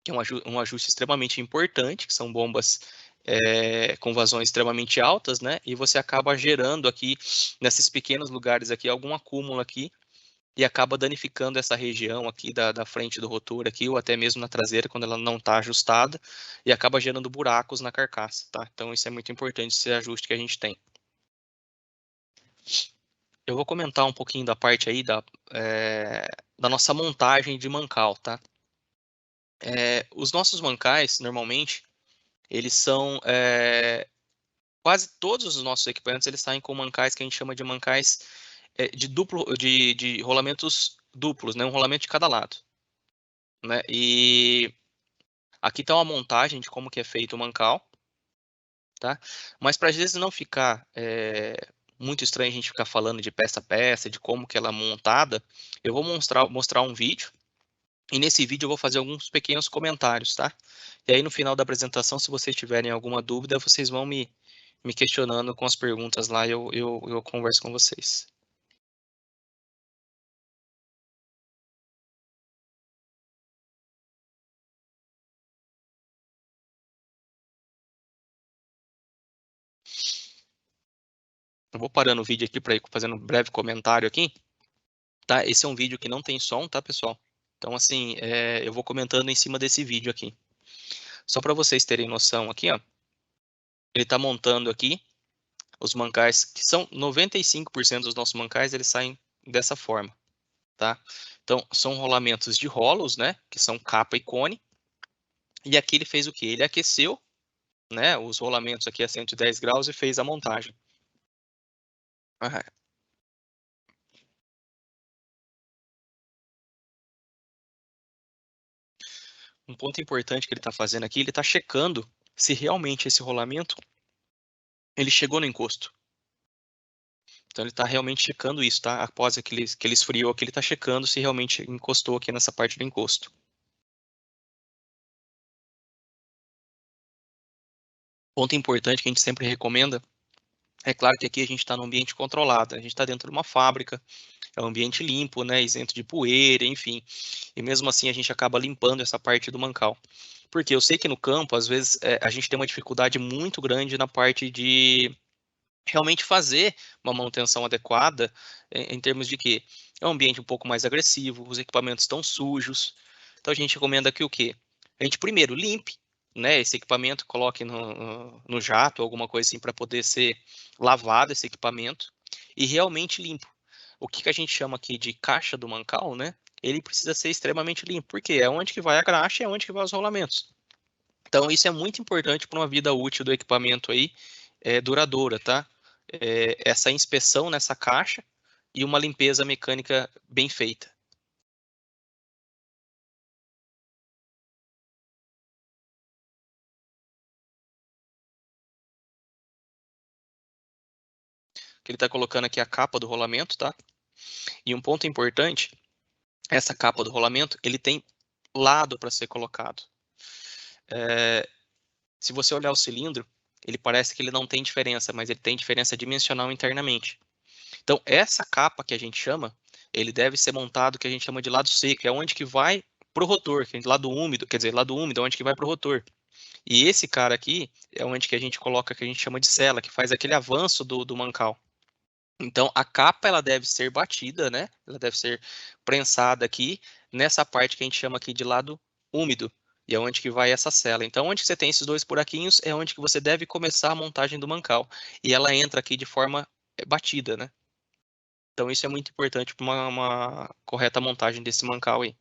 que é um ajuste extremamente importante, que são bombas com vazões extremamente altas, né? E você acaba gerando aqui, nesses pequenos lugares aqui, algum acúmulo aqui, e acaba danificando essa região aqui da frente do rotor aqui, ou até mesmo na traseira, quando ela não está ajustada, e acaba gerando buracos na carcaça, tá? Então isso é muito importante, esse ajuste que a gente tem. Eu vou comentar um pouquinho da parte aí da nossa montagem de mancal, tá? Os nossos mancais, normalmente, eles são... quase todos os nossos equipamentos, eles saem com mancais que a gente chama de mancais de rolamentos duplos, né? Um rolamento de cada lado, né? E aqui está uma montagem de como que é feito o mancal, tá? Mas para às vezes não ficar muito estranho a gente ficar falando de peça a peça, de como que ela é montada, eu vou mostrar um vídeo, e nesse vídeo eu vou fazer alguns pequenos comentários, tá? E aí no final da apresentação, se vocês tiverem alguma dúvida, vocês vão me questionando com as perguntas lá, eu converso com vocês. Eu vou parando o vídeo aqui para ir fazendo um breve comentário aqui, tá? Esse é um vídeo que não tem som, tá, pessoal? Então, assim, eu vou comentando em cima desse vídeo aqui. Só para vocês terem noção aqui, ó. Ele está montando aqui os mancais, que são 95% dos nossos mancais, eles saem dessa forma, tá? Então, são rolamentos de rolos, né? Que são capa e cone. E aqui ele fez o quê? Ele aqueceu, né? Os rolamentos aqui a 110 graus e fez a montagem. Ah, um ponto importante que ele está fazendo aqui, ele está checando se realmente esse rolamento ele chegou no encosto. Então ele está realmente checando isso, tá? Após que ele esfriou aqui, ele está checando se realmente encostou aqui nessa parte do encosto. Ponto importante que a gente sempre recomenda, é claro que aqui a gente está num ambiente controlado, a gente está dentro de uma fábrica, é um ambiente limpo, né, isento de poeira, enfim. E mesmo assim a gente acaba limpando essa parte do mancal. Porque eu sei que no campo, às vezes, a gente tem uma dificuldade muito grande na parte de realmente fazer uma manutenção adequada em termos de que é um ambiente um pouco mais agressivo, os equipamentos estão sujos. Então a gente recomenda que o quê? A gente primeiro limpe, né, esse equipamento, coloque no jato, alguma coisa assim, para poder ser lavado esse equipamento e realmente limpo. O que a gente chama aqui de caixa do mancal, né? Ele precisa ser extremamente limpo, porque é onde que vai a graxa e é onde que vai os rolamentos. Então isso é muito importante para uma vida útil do equipamento aí, duradoura, tá? Essa inspeção nessa caixa e uma limpeza mecânica bem feita. Que ele está colocando aqui a capa do rolamento, tá? E um ponto importante, essa capa do rolamento, ele tem lado para ser colocado. Se você olhar o cilindro, ele parece que ele não tem diferença, mas ele tem diferença dimensional internamente. Então, essa capa que a gente chama, ele deve ser montado, que a gente chama de lado seco, é onde que vai pro rotor, que é lado úmido, quer dizer, lado úmido é onde que vai pro rotor. E esse cara aqui é onde que a gente coloca, que a gente chama de sela, que faz aquele avanço do mancal. Então, a capa, ela deve ser batida, né? Ela deve ser prensada aqui, nessa parte que a gente chama aqui de lado úmido, e é onde que vai essa sela. Então, onde que você tem esses dois buraquinhos, é onde que você deve começar a montagem do mancal. E ela entra aqui de forma batida, né? Então isso é muito importante para uma correta montagem desse mancal aí.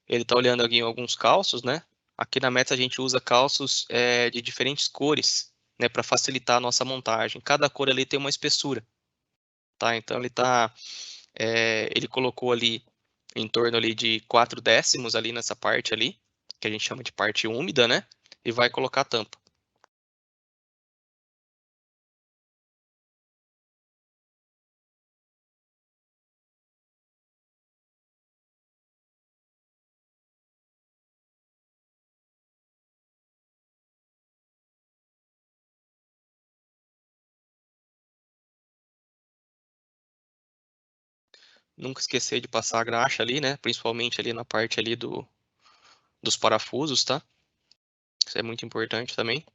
Ele está olhando aqui em alguns calços, né? Aqui na Metz a gente usa calços de diferentes cores, né, para facilitar a nossa montagem. Cada cor ali tem uma espessura, tá? Então ele colocou ali em torno ali de 4 décimos ali nessa parte ali, que a gente chama de parte úmida, né? E vai colocar a tampa. Nunca esquecer de passar a graxa ali, né? Principalmente ali na parte ali dos parafusos, tá? Isso é muito importante também.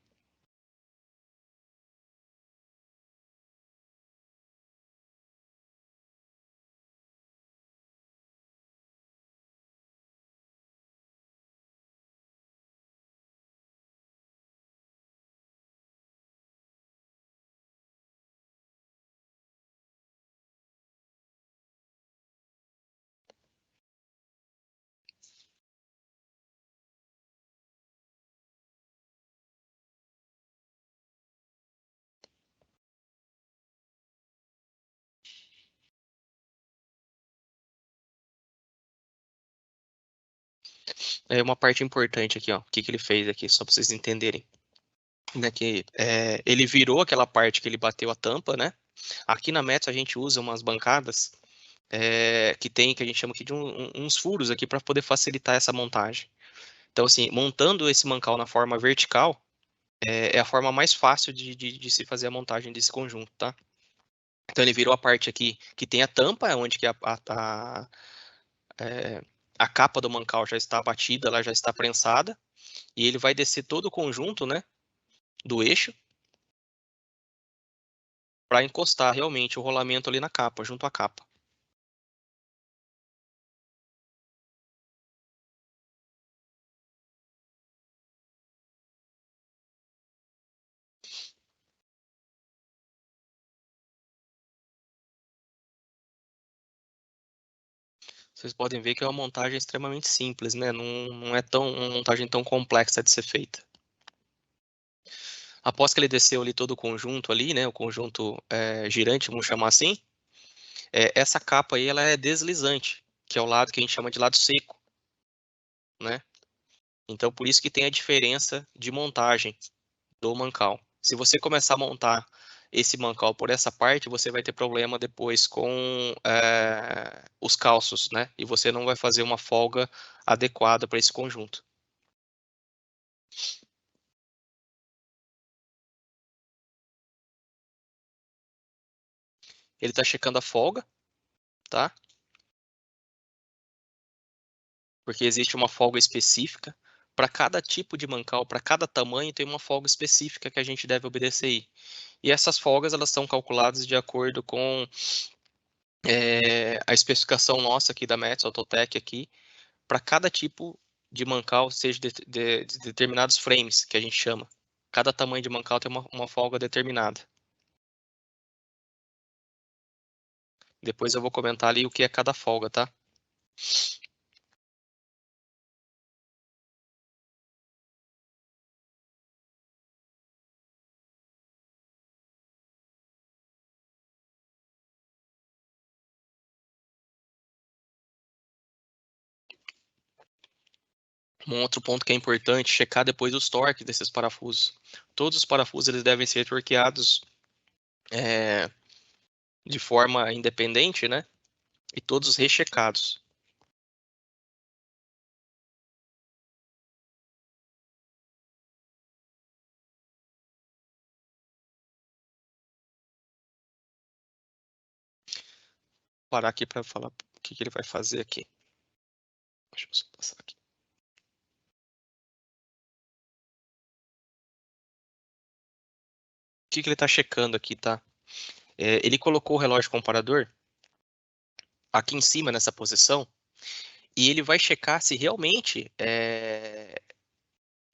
É uma parte importante aqui, ó. O que que ele fez aqui, só para vocês entenderem. Né, ele virou aquela parte que ele bateu a tampa, né? Aqui na Metso a gente usa umas bancadas que a gente chama aqui de uns furos aqui para poder facilitar essa montagem. Então, assim, montando esse mancal na forma vertical é a forma mais fácil de se fazer a montagem desse conjunto, tá? Então ele virou a parte aqui que tem a tampa, onde que é, a capa do mancal já está batida, ela já está prensada, e ele vai descer todo o conjunto, né, do eixo, para encostar realmente o rolamento ali na capa, junto à capa. Vocês podem ver que é uma montagem extremamente simples, né? Não é uma montagem tão complexa de ser feita. Após que ele desceu ali todo o conjunto ali, né? O conjunto girante, vamos chamar assim. Essa capa aí, ela é deslizante, que é o lado que a gente chama de lado seco, né? Então, por isso que tem a diferença de montagem do mancal. Se você começar a montar esse mancal por essa parte, você vai ter problema depois com os calços, né? E você não vai fazer uma folga adequada para esse conjunto. Ele está checando a folga, tá? Porque existe uma folga específica. Para cada tipo de mancal, para cada tamanho, tem uma folga específica que a gente deve obedecer aí. E essas folgas, elas são calculadas de acordo com a especificação nossa aqui da Metso Autotech aqui, para cada tipo de mancal, seja de determinados frames, que a gente chama. Cada tamanho de mancal tem uma folga determinada. Depois eu vou comentar ali o que é cada folga, tá? Um outro ponto que é importante, checar depois os torques desses parafusos. Todos os parafusos eles devem ser torqueados é, de forma independente, né? E todos rechecados. Vou parar aqui para falar o que ele vai fazer aqui. Deixa eu só passar aqui. O que ele está checando aqui, tá? Ele colocou o relógio comparador aqui em cima, nessa posição, e ele vai checar se realmente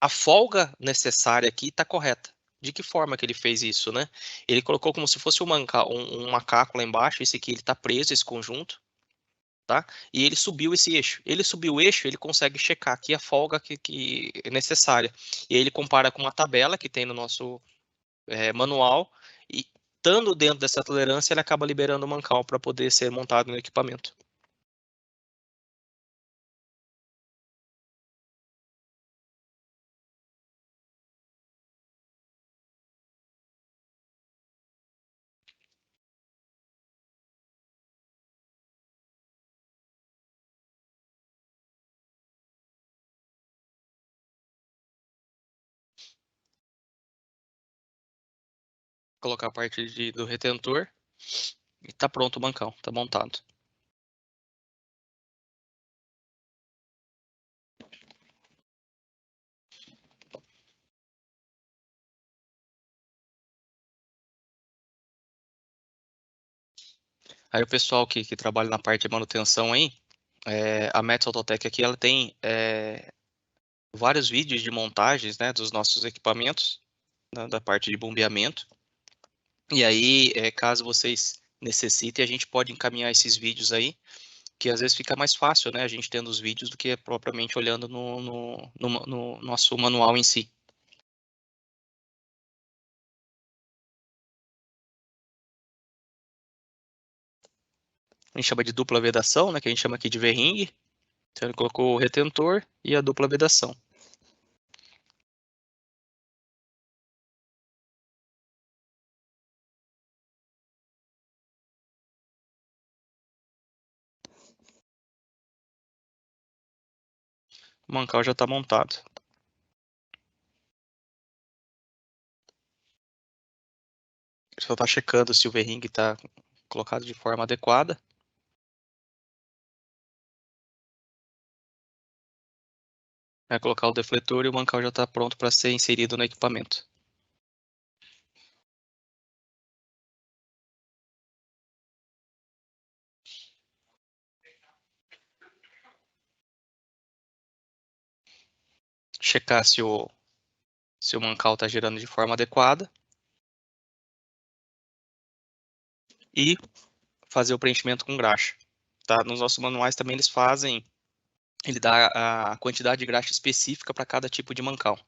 a folga necessária aqui está correta. De que forma que ele fez isso, né? Ele colocou como se fosse um macaco lá embaixo, esse aqui ele está preso, esse conjunto, tá? E ele subiu esse eixo. Ele subiu o eixo, ele consegue checar aqui a folga que é necessária. E aí ele compara com uma tabela que tem no nosso manual, e estando dentro dessa tolerância, ele acaba liberando o mancal para poder ser montado no equipamento. Colocar a parte do retentor e tá pronto o mancal, tá montado. Aí o pessoal que trabalha na parte de manutenção aí, a Metso Autotech aqui, ela tem vários vídeos de montagens, né, dos nossos equipamentos, da parte de bombeamento. E aí, caso vocês necessitem, a gente pode encaminhar esses vídeos aí, que às vezes fica mais fácil, né, a gente tendo os vídeos do que propriamente olhando no nosso manual em si. A gente chama de dupla vedação, né, que a gente chama aqui de V-ring. Então ele colocou o retentor e a dupla vedação. O mancal já está montado. Ele só está checando se o V-ring está colocado de forma adequada. Vai colocar o defletor e o mancal já está pronto para ser inserido no equipamento. Checar se o mancal está girando de forma adequada. E fazer o preenchimento com graxa. Tá? Nos nossos manuais também eles fazem, ele dá a quantidade de graxa específica para cada tipo de mancal.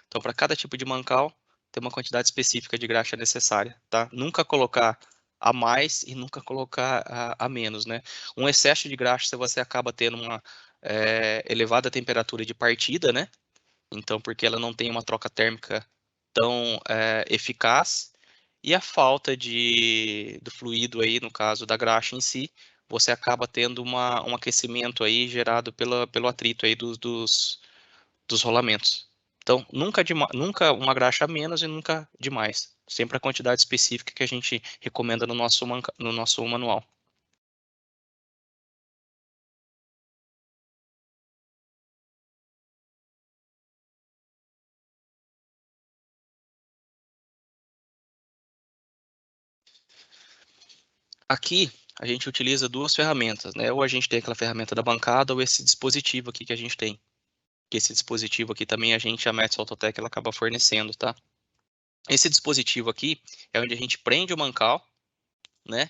Então, para cada tipo de mancal, tem uma quantidade específica de graxa necessária, tá? Nunca colocar a mais e nunca colocar a menos, né? Um excesso de graxa, você acaba tendo uma elevada temperatura de partida, né? Então, porque ela não tem uma troca térmica tão eficaz, e a falta do fluido aí, no caso da graxa em si, você acaba tendo um aquecimento aí gerado pelo atrito aí dos rolamentos. Então, nunca uma graxa a menos e nunca demais. Sempre a quantidade específica que a gente recomenda no nosso manual. Aqui, a gente utiliza duas ferramentas, né? Ou a gente tem aquela ferramenta da bancada ou esse dispositivo aqui que a gente tem. Que esse dispositivo aqui também a Metso Autotech, ela acaba fornecendo, tá? Esse dispositivo aqui é onde a gente prende o mancal, né?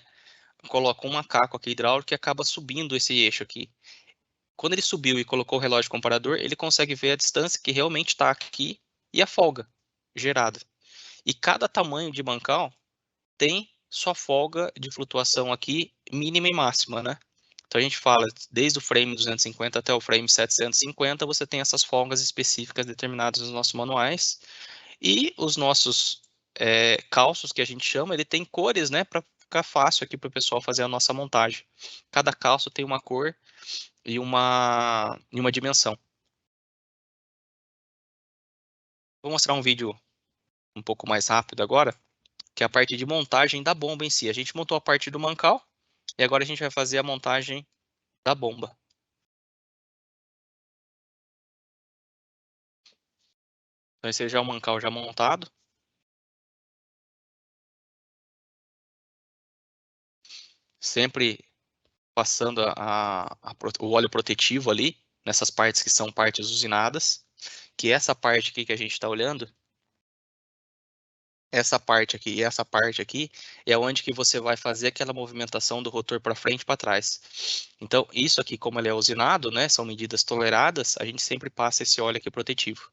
Coloca um macaco aqui hidráulico que acaba subindo esse eixo aqui. Quando ele subiu e colocou o relógio comparador, ele consegue ver a distância que realmente está aqui e a folga gerada. E cada tamanho de mancal tem sua folga de flutuação aqui mínima e máxima, né? Então a gente fala, desde o frame 250 até o frame 750, você tem essas folgas específicas determinadas nos nossos manuais. E os nossos calços, que a gente chama, ele tem cores, né, para ficar fácil aqui para o pessoal fazer a nossa montagem. Cada calço tem uma cor e uma dimensão. Vou mostrar um vídeo um pouco mais rápido agora, que é a parte de montagem da bomba em si. A gente montou a parte do mancal e agora a gente vai fazer a montagem da bomba. Então esse já é o mancal já montado. Sempre passando o óleo protetivo ali, nessas partes que são partes usinadas, que essa parte aqui que a gente está olhando, essa parte aqui e essa parte aqui, é onde que você vai fazer aquela movimentação do rotor para frente e para trás. Então, isso aqui, como ele é usinado, né, são medidas toleradas, a gente sempre passa esse óleo aqui protetivo.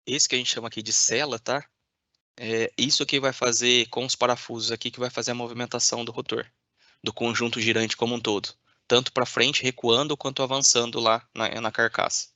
Esse que a gente chama aqui de sela, tá? Isso aqui vai fazer com os parafusos aqui que vai fazer a movimentação do rotor, do conjunto girante como um todo, tanto para frente recuando quanto avançando lá na carcaça.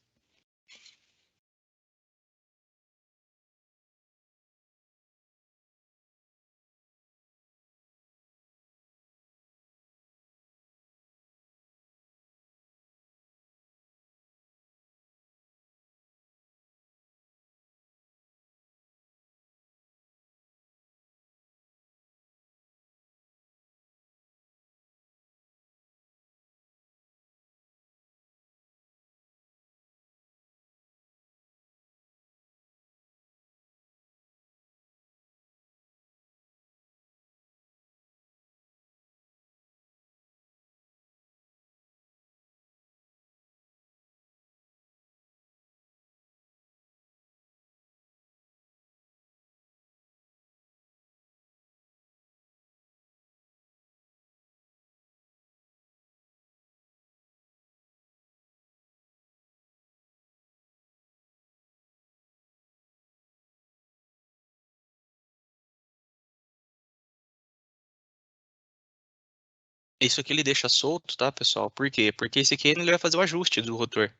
Isso aqui ele deixa solto, tá, pessoal? Por quê? Porque esse aqui ele vai fazer o ajuste do rotor,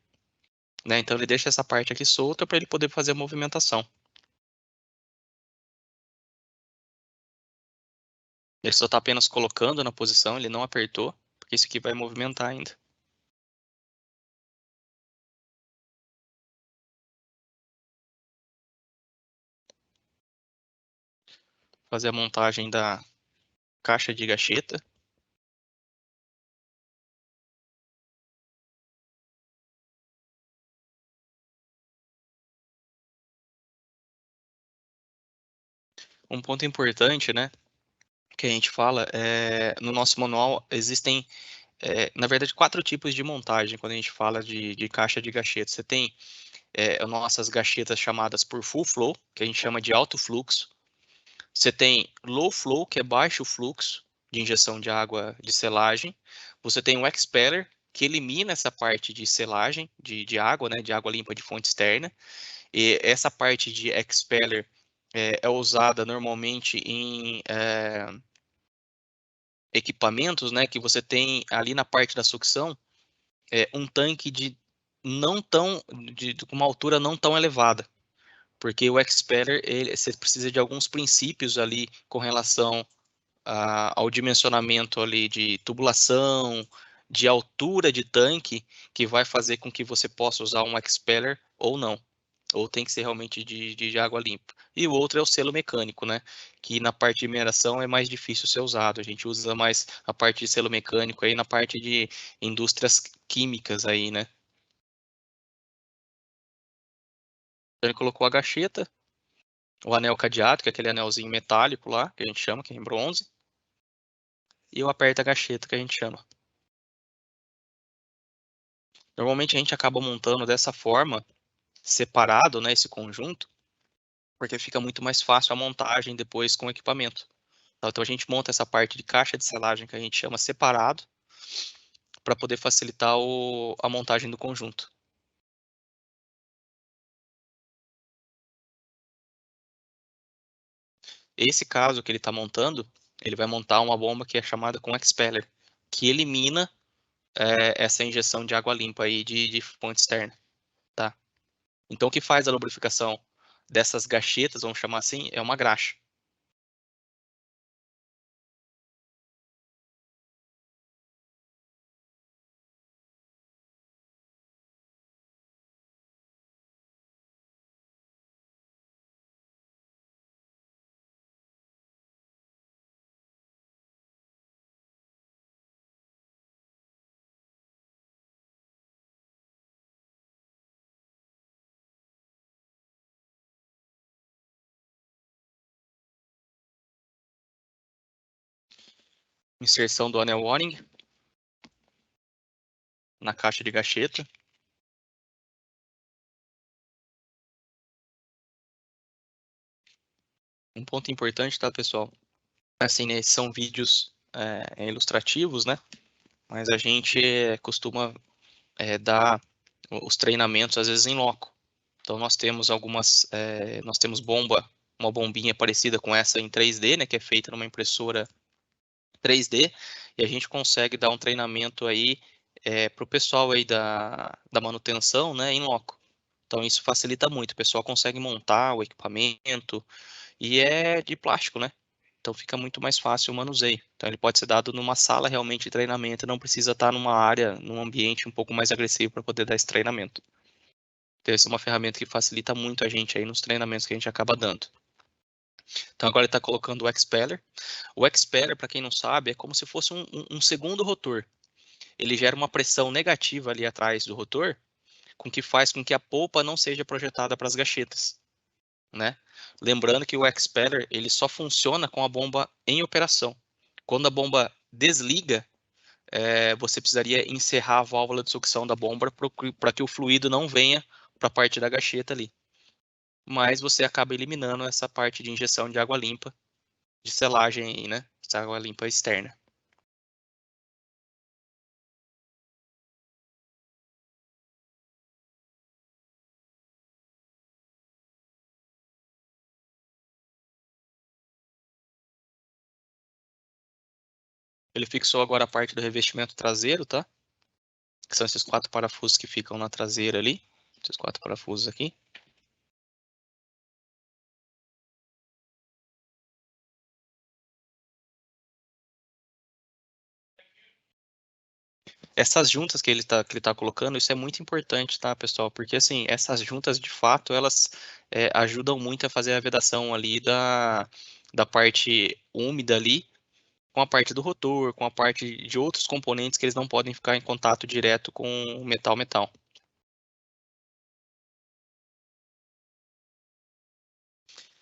né? Então ele deixa essa parte aqui solta para ele poder fazer a movimentação. Ele só está apenas colocando na posição, ele não apertou, porque isso aqui vai movimentar ainda. Fazer a montagem da caixa de gacheta. Um ponto importante, né, que a gente fala, no nosso manual existem, na verdade, 4 tipos de montagem quando a gente fala de caixa de gacheta. Você tem as nossas gachetas chamadas por full flow, que a gente chama de alto fluxo. Você tem low flow, que é baixo fluxo de injeção de água de selagem. Você tem o expeller, que elimina essa parte de selagem, de água, né, de água limpa de fonte externa. E essa parte de expeller é usada normalmente em equipamentos, né, que você tem ali na parte da sucção um tanque de não tão de uma altura não tão elevada, porque o expeller você precisa de alguns princípios ali com relação ao dimensionamento ali de tubulação, de altura de tanque, que vai fazer com que você possa usar um expeller ou não. Ou tem que ser realmente de água limpa. E o outro é o selo mecânico, né? Que na parte de mineração é mais difícil ser usado. A gente usa mais a parte de selo mecânico aí na parte de indústrias químicas aí, né? Então ele colocou a gacheta, o anel cadeado, que é aquele anelzinho metálico lá, que a gente chama, que é em bronze, e o aperta a gacheta, que a gente chama. Normalmente a gente acaba montando dessa forma, separado, né, esse conjunto, porque fica muito mais fácil a montagem depois com o equipamento. Então a gente monta essa parte de caixa de selagem que a gente chama separado, para poder facilitar a montagem do conjunto. Esse caso que ele está montando, ele vai montar uma bomba que é chamada com expeller, que elimina essa injeção de água limpa aí de fonte externa, tá? Então o que faz a lubrificação dessas gachetas, vamos chamar assim, é uma graxa. Inserção do anel O-ring na caixa de gacheta. Um ponto importante, tá, pessoal? Assim, né, são vídeos ilustrativos, né? Mas a gente costuma dar os treinamentos, às vezes, em loco. Então, nós temos nós temos uma bombinha parecida com essa em 3D, né? Que é feita numa impressora 3D. E a gente consegue dar um treinamento aí para o pessoal aí da manutenção, né? Em loco. Então, isso facilita muito. O pessoal consegue montar o equipamento e é de plástico, né? Então fica muito mais fácil o manuseio. Então ele pode ser dado numa sala realmente de treinamento, não precisa estar numa área, num ambiente um pouco mais agressivo para poder dar esse treinamento. Então essa é uma ferramenta que facilita muito a gente aí nos treinamentos que a gente acaba dando. Então agora ele está colocando o Expeller. O Expeller, para quem não sabe, é como se fosse um segundo rotor. Ele gera uma pressão negativa ali atrás do rotor, com que faz com que a polpa não seja projetada para as gachetas, né? Lembrando que o Expeller ele só funciona com a bomba em operação. Quando a bomba desliga, você precisaria encerrar a válvula de sucção da bomba para que o fluido não venha para a parte da gacheta ali. Mas você acaba eliminando essa parte de injeção de água limpa, de selagem, né? Essa água limpa externa. Ele fixou agora a parte do revestimento traseiro, tá? Que são esses 4 parafusos que ficam na traseira ali. Esses 4 parafusos aqui. Essas juntas que ele tá colocando, isso é muito importante, tá, pessoal? Porque, assim, essas juntas, de fato, elas ajudam muito a fazer a vedação ali da parte úmida ali, com a parte do rotor, com a parte de outros componentes que eles não podem ficar em contato direto com o metal.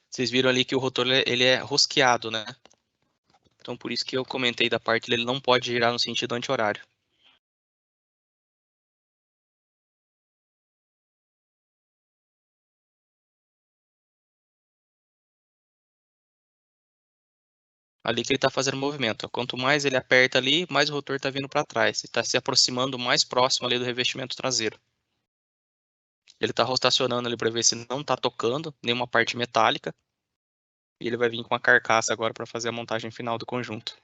Vocês viram ali que o rotor, ele é rosqueado, né? Então, por isso que eu comentei da parte, ele não pode girar no sentido anti-horário. Ali que ele está fazendo o movimento. Ó. Quanto mais ele aperta ali, mais o rotor está vindo para trás. Está se aproximando mais próximo ali do revestimento traseiro. Ele está rotacionando ali para ver se não está tocando nenhuma parte metálica. E ele vai vir com a carcaça agora para fazer a montagem final do conjunto.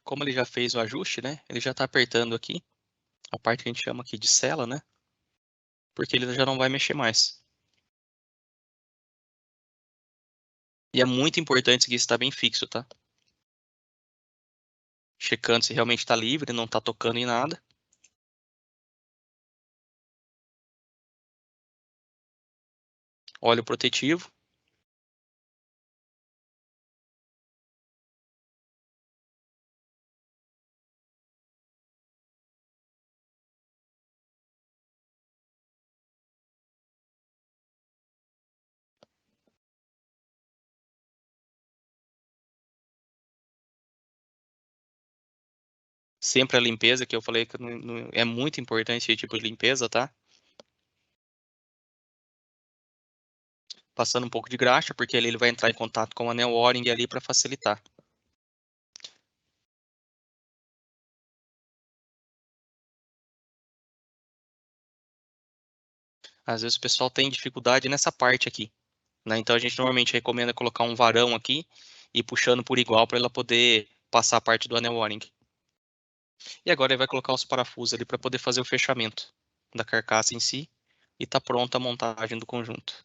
Como ele já fez o ajuste, né? Ele já está apertando aqui a parte que a gente chama aqui de sela, né? Porque ele já não vai mexer mais. E é muito importante que isso está bem fixo, tá? Checando se realmente está livre, não está tocando em nada. Óleo protetivo. Sempre a limpeza, que eu falei que é muito importante esse tipo de limpeza, tá? Passando um pouco de graxa, porque ali ele vai entrar em contato com o anel O-ring ali para facilitar. Às vezes o pessoal tem dificuldade nessa parte aqui, né? Então a gente normalmente recomenda colocar um varão aqui e puxando por igual para ela poder passar a parte do anel O-ring. E agora ele vai colocar os parafusos ali para poder fazer o fechamento da carcaça em si e tá pronta a montagem do conjunto.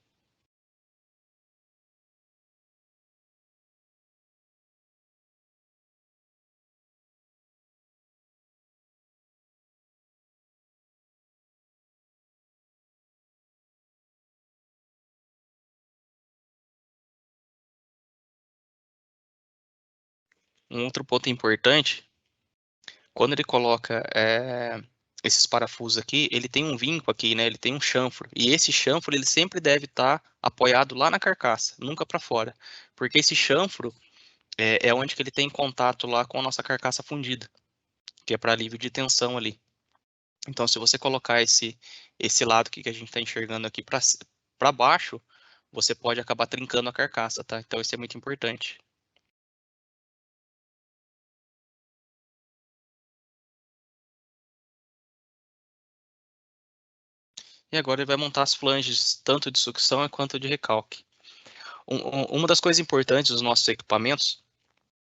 Um outro ponto importante, quando ele coloca esses parafusos aqui, ele tem um vinco aqui, né? Ele tem um chanfro. E esse chanfro, ele sempre deve estar apoiado lá na carcaça, nunca para fora. Porque esse chanfro é onde que ele tem contato lá com a nossa carcaça fundida, que é para alívio de tensão ali. Então, se você colocar esse lado aqui que a gente está enxergando aqui para baixo, você pode acabar trincando a carcaça, tá? Então, isso é muito importante. E agora ele vai montar as flanges, tanto de sucção quanto de recalque. Uma das coisas importantes dos nossos equipamentos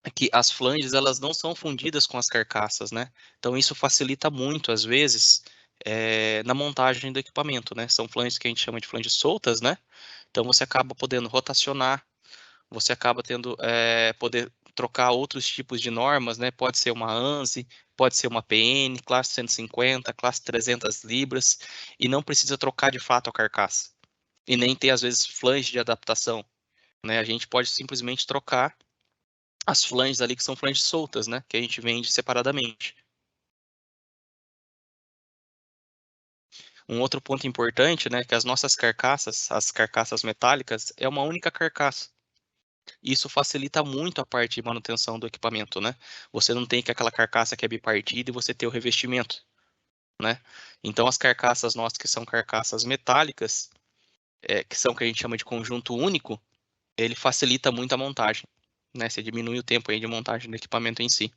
é que as flanges elas não são fundidas com as carcaças, né? Então isso facilita muito, às vezes, na montagem do equipamento, né? São flanges que a gente chama de flanges soltas, né? Então você acaba podendo rotacionar, você acaba tendo poder trocar outros tipos de normas, né? Pode ser uma ANSI, pode ser uma PN, classe 150, classe 300 libras, e não precisa trocar de fato a carcaça. E nem ter, às vezes, flange de adaptação, né? A gente pode simplesmente trocar as flanges ali que são flanges soltas, né? Que a gente vende separadamente. Um outro ponto importante, né? Que as nossas carcaças, as carcaças metálicas, é uma única carcaça. Isso facilita muito a parte de manutenção do equipamento, né? Você não tem que aquela carcaça que é bipartida e você ter o revestimento, né? Então as carcaças nossas que são carcaças metálicas, que são o que a gente chama de conjunto único, ele facilita muito a montagem, né? Você diminui o tempo aí de montagem do equipamento em si.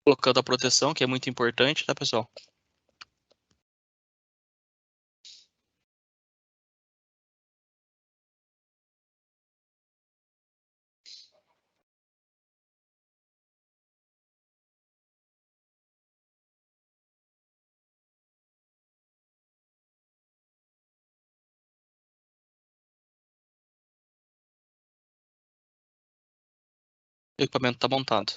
Colocando a proteção, que é muito importante, tá, pessoal? O equipamento está montado.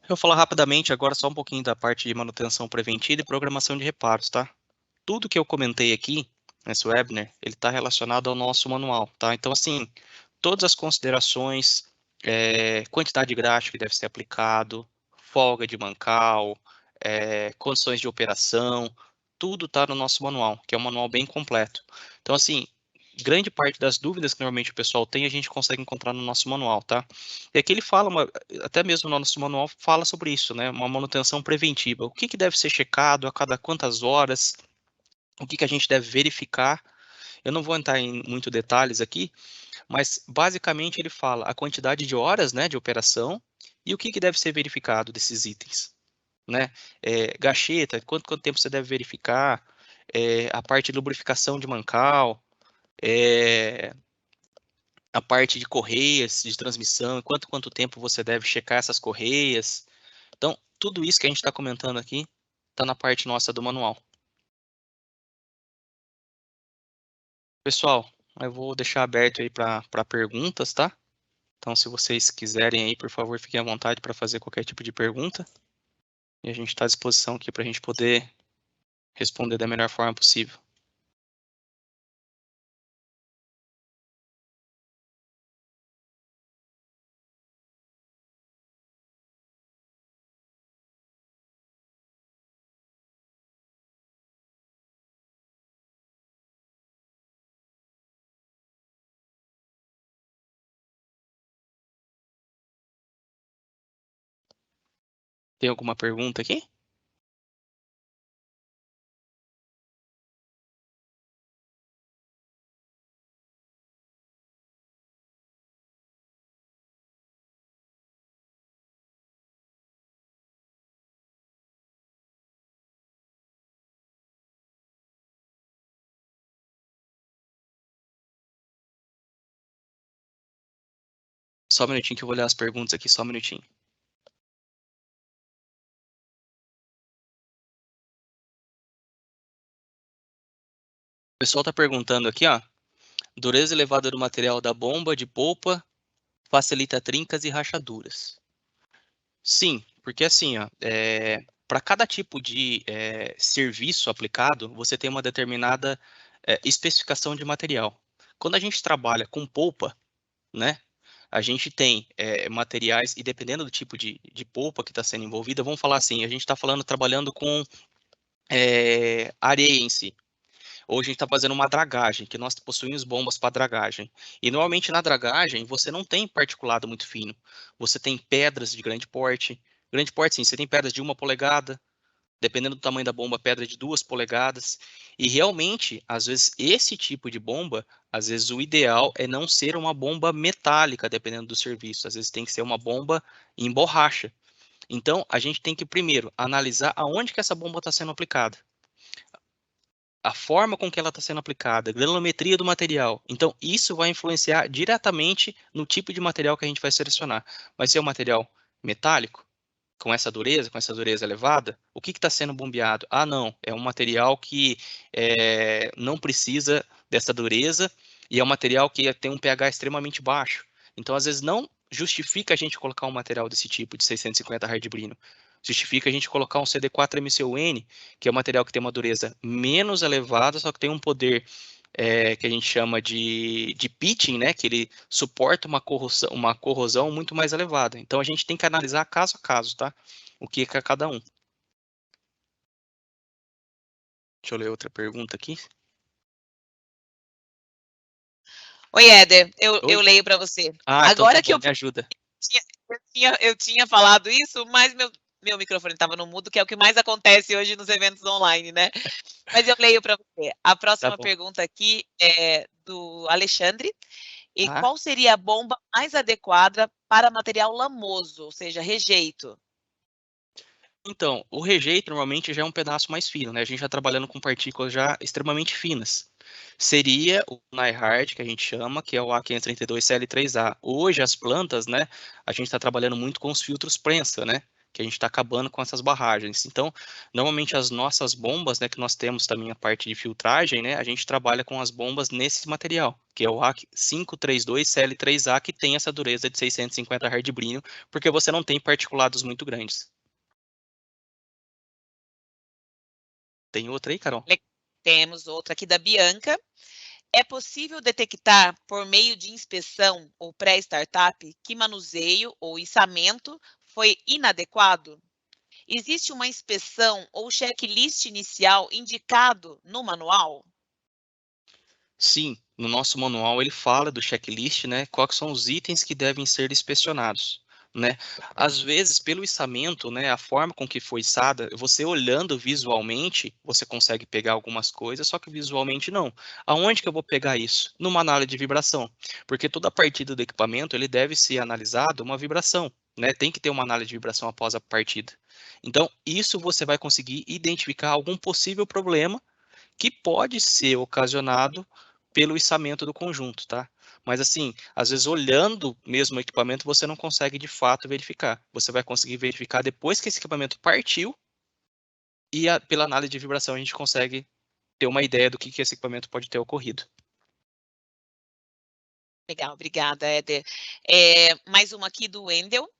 Eu vou falar rapidamente agora só um pouquinho da parte de manutenção preventiva e programação de reparos, tá? Tudo que eu comentei aqui nesse webinar, ele está relacionado ao nosso manual, tá? Então, assim, todas as considerações, quantidade de graxa que deve ser aplicado, folga de mancal, condições de operação, tudo está no nosso manual, que é um manual bem completo. Então, assim, grande parte das dúvidas que normalmente o pessoal tem, a gente consegue encontrar no nosso manual, tá? E aqui ele fala, até mesmo no nosso manual, fala sobre isso, né? Uma manutenção preventiva. O que que deve ser checado, a cada quantas horas, o que que a gente deve verificar. Eu não vou entrar em muito detalhes aqui, mas basicamente ele fala a quantidade de horas, né, de operação e o que que deve ser verificado desses itens, né? Gacheta, quanto tempo você deve verificar, a parte de lubrificação de mancal, a parte de correias de transmissão, quanto tempo você deve checar essas correias. Então, tudo isso que a gente está comentando aqui está na parte nossa do manual. Pessoal, eu vou deixar aberto aí para perguntas, tá? Então, se vocês quiserem aí, por favor, fiquem à vontade para fazer qualquer tipo de pergunta. E a gente está à disposição aqui para a gente poder responder da melhor forma possível. Tem alguma pergunta aqui? Só um minutinho que eu vou olhar as perguntas aqui, só um minutinho. O pessoal está perguntando aqui, ó. Dureza elevada do material da bomba de polpa facilita trincas e rachaduras. Sim, porque assim, ó, para cada tipo de serviço aplicado, você tem uma determinada especificação de material. Quando a gente trabalha com polpa, né, a gente tem materiais, e dependendo do tipo de polpa que está sendo envolvida, vamos falar assim, a gente está trabalhando com areia em si. Hoje a gente está fazendo uma dragagem, que nós possuímos bombas para dragagem. E normalmente na dragagem você não tem particulado muito fino. Você tem pedras de grande porte. Grande porte, sim, você tem pedras de 1 polegada, dependendo do tamanho da bomba, pedra de 2 polegadas. E realmente, às vezes, esse tipo de bomba, às vezes o ideal é não ser uma bomba metálica, dependendo do serviço. Às vezes tem que ser uma bomba em borracha. Então, a gente tem que primeiro analisar aonde que essa bomba está sendo aplicada, a forma com que ela está sendo aplicada, a granulometria do material. Então, isso vai influenciar diretamente no tipo de material que a gente vai selecionar. Vai ser um material metálico, com essa dureza elevada? O que está sendo bombeado? Ah, não, é um material que não precisa dessa dureza e é um material que tem um pH extremamente baixo. Então, às vezes, não justifica a gente colocar um material desse tipo, de 650 hardbrino. Justifica a gente colocar um CD4MCUN, que é um material que tem uma dureza menos elevada, só que tem um poder que a gente chama de pitching, né? Que ele suporta uma corrosão muito mais elevada. Então a gente tem que analisar caso a caso, tá? O que é cada um. Deixa eu ler outra pergunta aqui. Oi, Éder, eu Oi? leio para você. Ah, então tá Agora que bom, me ajuda. eu tinha falado isso, mas meu microfone estava no mudo, que é o que mais acontece hoje nos eventos online, né? Mas eu leio para você. A Tá próxima bom. pergunta aqui é do Alexandre. E Tá? qual seria a bomba mais adequada para material lamoso, ou seja, rejeito? Então, o rejeito normalmente já é um pedaço mais fino, né? A gente já trabalhando com partículas já extremamente finas. Seria o NiHard, que a gente chama, que é o A532Cl3A. Hoje, as plantas, né? A gente está trabalhando muito com os filtros prensa, né? Que a gente está acabando com essas barragens. Então, normalmente as nossas bombas, né? Que nós temos também a parte de filtragem, né? A gente trabalha com as bombas nesse material, que é o A532Cl3A, que tem essa dureza de 650 hardbrino, porque você não tem particulados muito grandes. Tem outra aí, Carol? Temos outra aqui da Bianca. É possível detectar, por meio de inspeção ou pré-startup, que manuseio ou içamento foi inadequado? Existe uma inspeção ou checklist inicial indicado no manual? Sim, no nosso manual ele fala do checklist, né? Quais são os itens que devem ser inspecionados, né? Às vezes, pelo içamento, né? A forma com que foi içada, você olhando visualmente, você consegue pegar algumas coisas, só que visualmente não. Aonde que eu vou pegar isso? Numa análise de vibração, porque toda partida do equipamento ele deve ser analisado uma vibração, né? Tem que ter uma análise de vibração após a partida. Então, isso você vai conseguir identificar algum possível problema que pode ser ocasionado pelo içamento do conjunto, tá? Mas assim, às vezes olhando mesmo o equipamento, você não consegue de fato verificar. Você vai conseguir verificar depois que esse equipamento partiu e pela análise de vibração a gente consegue ter uma ideia do que esse equipamento pode ter ocorrido. Legal, obrigada, Éder. Mais uma aqui do Wendel.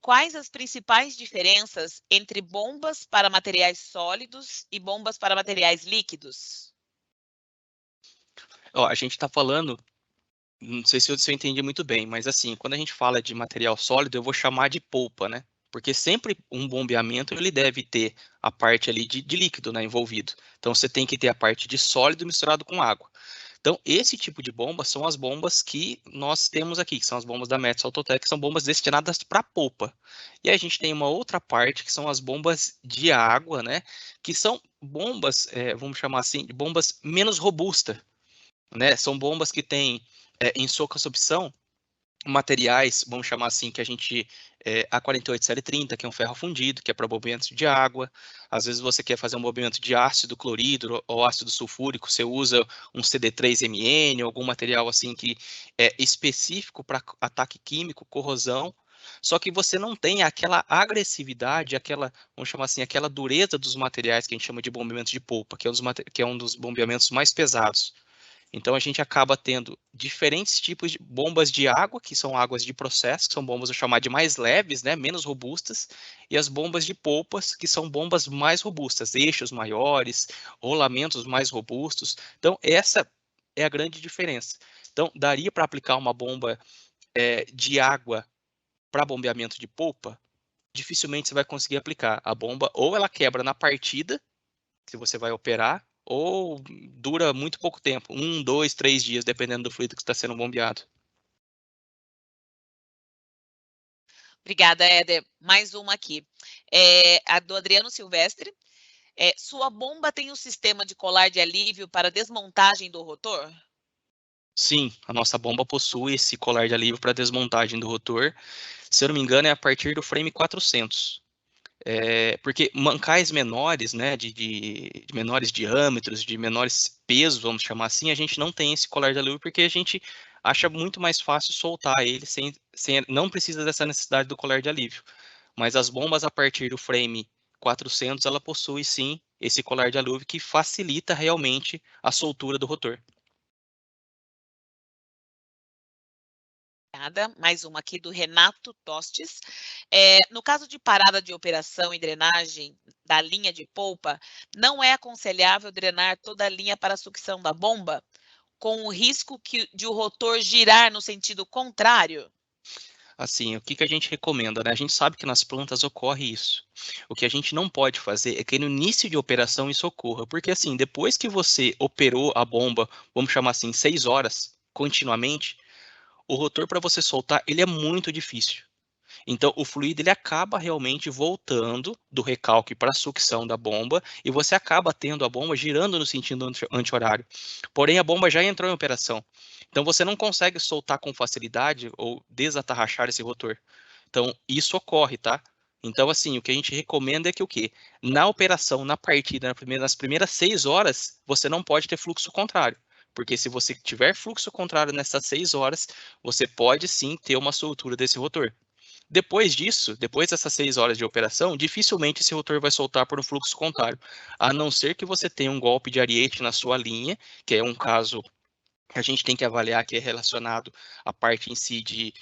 Quais as principais diferenças entre bombas para materiais sólidos e bombas para materiais líquidos? Ó, a gente está falando, não sei se eu entendi muito bem, mas assim, quando a gente fala de material sólido, eu vou chamar de polpa, né? Porque sempre um bombeamento ele deve ter a parte ali de líquido, né, envolvido. Então você tem que ter a parte de sólido misturado com água. Então, esse tipo de bomba são as bombas que nós temos aqui, que são as bombas da Metso Autotec, que são bombas destinadas para polpa. E a gente tem uma outra parte, que são as bombas de água, né? Que são bombas, vamos chamar assim, de bombas menos robustas, né? São bombas que têm, em sua concepção, materiais, vamos chamar assim, que a gente, A48Cl30, que é um ferro fundido, que é para bombeamento de água. Às vezes você quer fazer um bombeamento de ácido clorídrico ou ácido sulfúrico, você usa um CD3MN, algum material assim que é específico para ataque químico, corrosão. Só que você não tem aquela agressividade, aquela, vamos chamar assim, aquela dureza dos materiais que a gente chama de bombeamento de polpa, que é um dos bombeamentos mais pesados. Então a gente acaba tendo diferentes tipos de bombas de água, que são águas de processo, que são bombas eu chamar de mais leves, né, menos robustas, e as bombas de polpas, que são bombas mais robustas, eixos maiores, rolamentos mais robustos. Então essa é a grande diferença. Então daria para aplicar uma bomba de água para bombeamento de polpa? Dificilmente você vai conseguir aplicar. A bomba ou ela quebra na partida, se você vai operar, ou dura muito pouco tempo, 1, 2, 3 dias, dependendo do fluido que está sendo bombeado. Obrigada, Éder. Mais uma aqui. A do Adriano Silvestre. Sua bomba tem um sistema de colar de alívio para desmontagem do rotor? Sim, a nossa bomba possui esse colar de alívio para desmontagem do rotor. Se eu não me engano, é a partir do frame 400. Porque mancais menores, né, de menores diâmetros, de menores pesos, vamos chamar assim, a gente não tem esse colar de alívio porque a gente acha muito mais fácil soltar ele não precisa dessa necessidade do colar de alívio. Mas as bombas a partir do frame 400, ela possui sim esse colar de alívio que facilita realmente a soltura do rotor. Mais uma aqui do Renato Tostes. No caso de parada de operação e drenagem da linha de polpa, não é aconselhável drenar toda a linha para a sucção da bomba, com o risco de o rotor girar no sentido contrário? Assim, o que que a gente recomenda, né? A gente sabe que nas plantas ocorre isso. O que a gente não pode fazer é que no início de operação isso ocorra, porque assim, depois que você operou a bomba, vamos chamar assim, 6 horas continuamente, o rotor para você soltar, ele é muito difícil. Então, o fluido ele acaba realmente voltando do recalque para a sucção da bomba e você acaba tendo a bomba girando no sentido anti-horário. Porém, a bomba já entrou em operação. Então, você não consegue soltar com facilidade ou desatarrachar esse rotor. Então, isso ocorre, tá? Então, assim, o que a gente recomenda é que o quê? Na operação, na partida, nas primeiras 6 horas, você não pode ter fluxo contrário. Porque se você tiver fluxo contrário nessas 6 horas, você pode sim ter uma soltura desse rotor. Depois disso, depois dessas 6 horas de operação, dificilmente esse rotor vai soltar por um fluxo contrário, a não ser que você tenha um golpe de ariete na sua linha, que é um caso que a gente tem que avaliar que é relacionado à parte em si de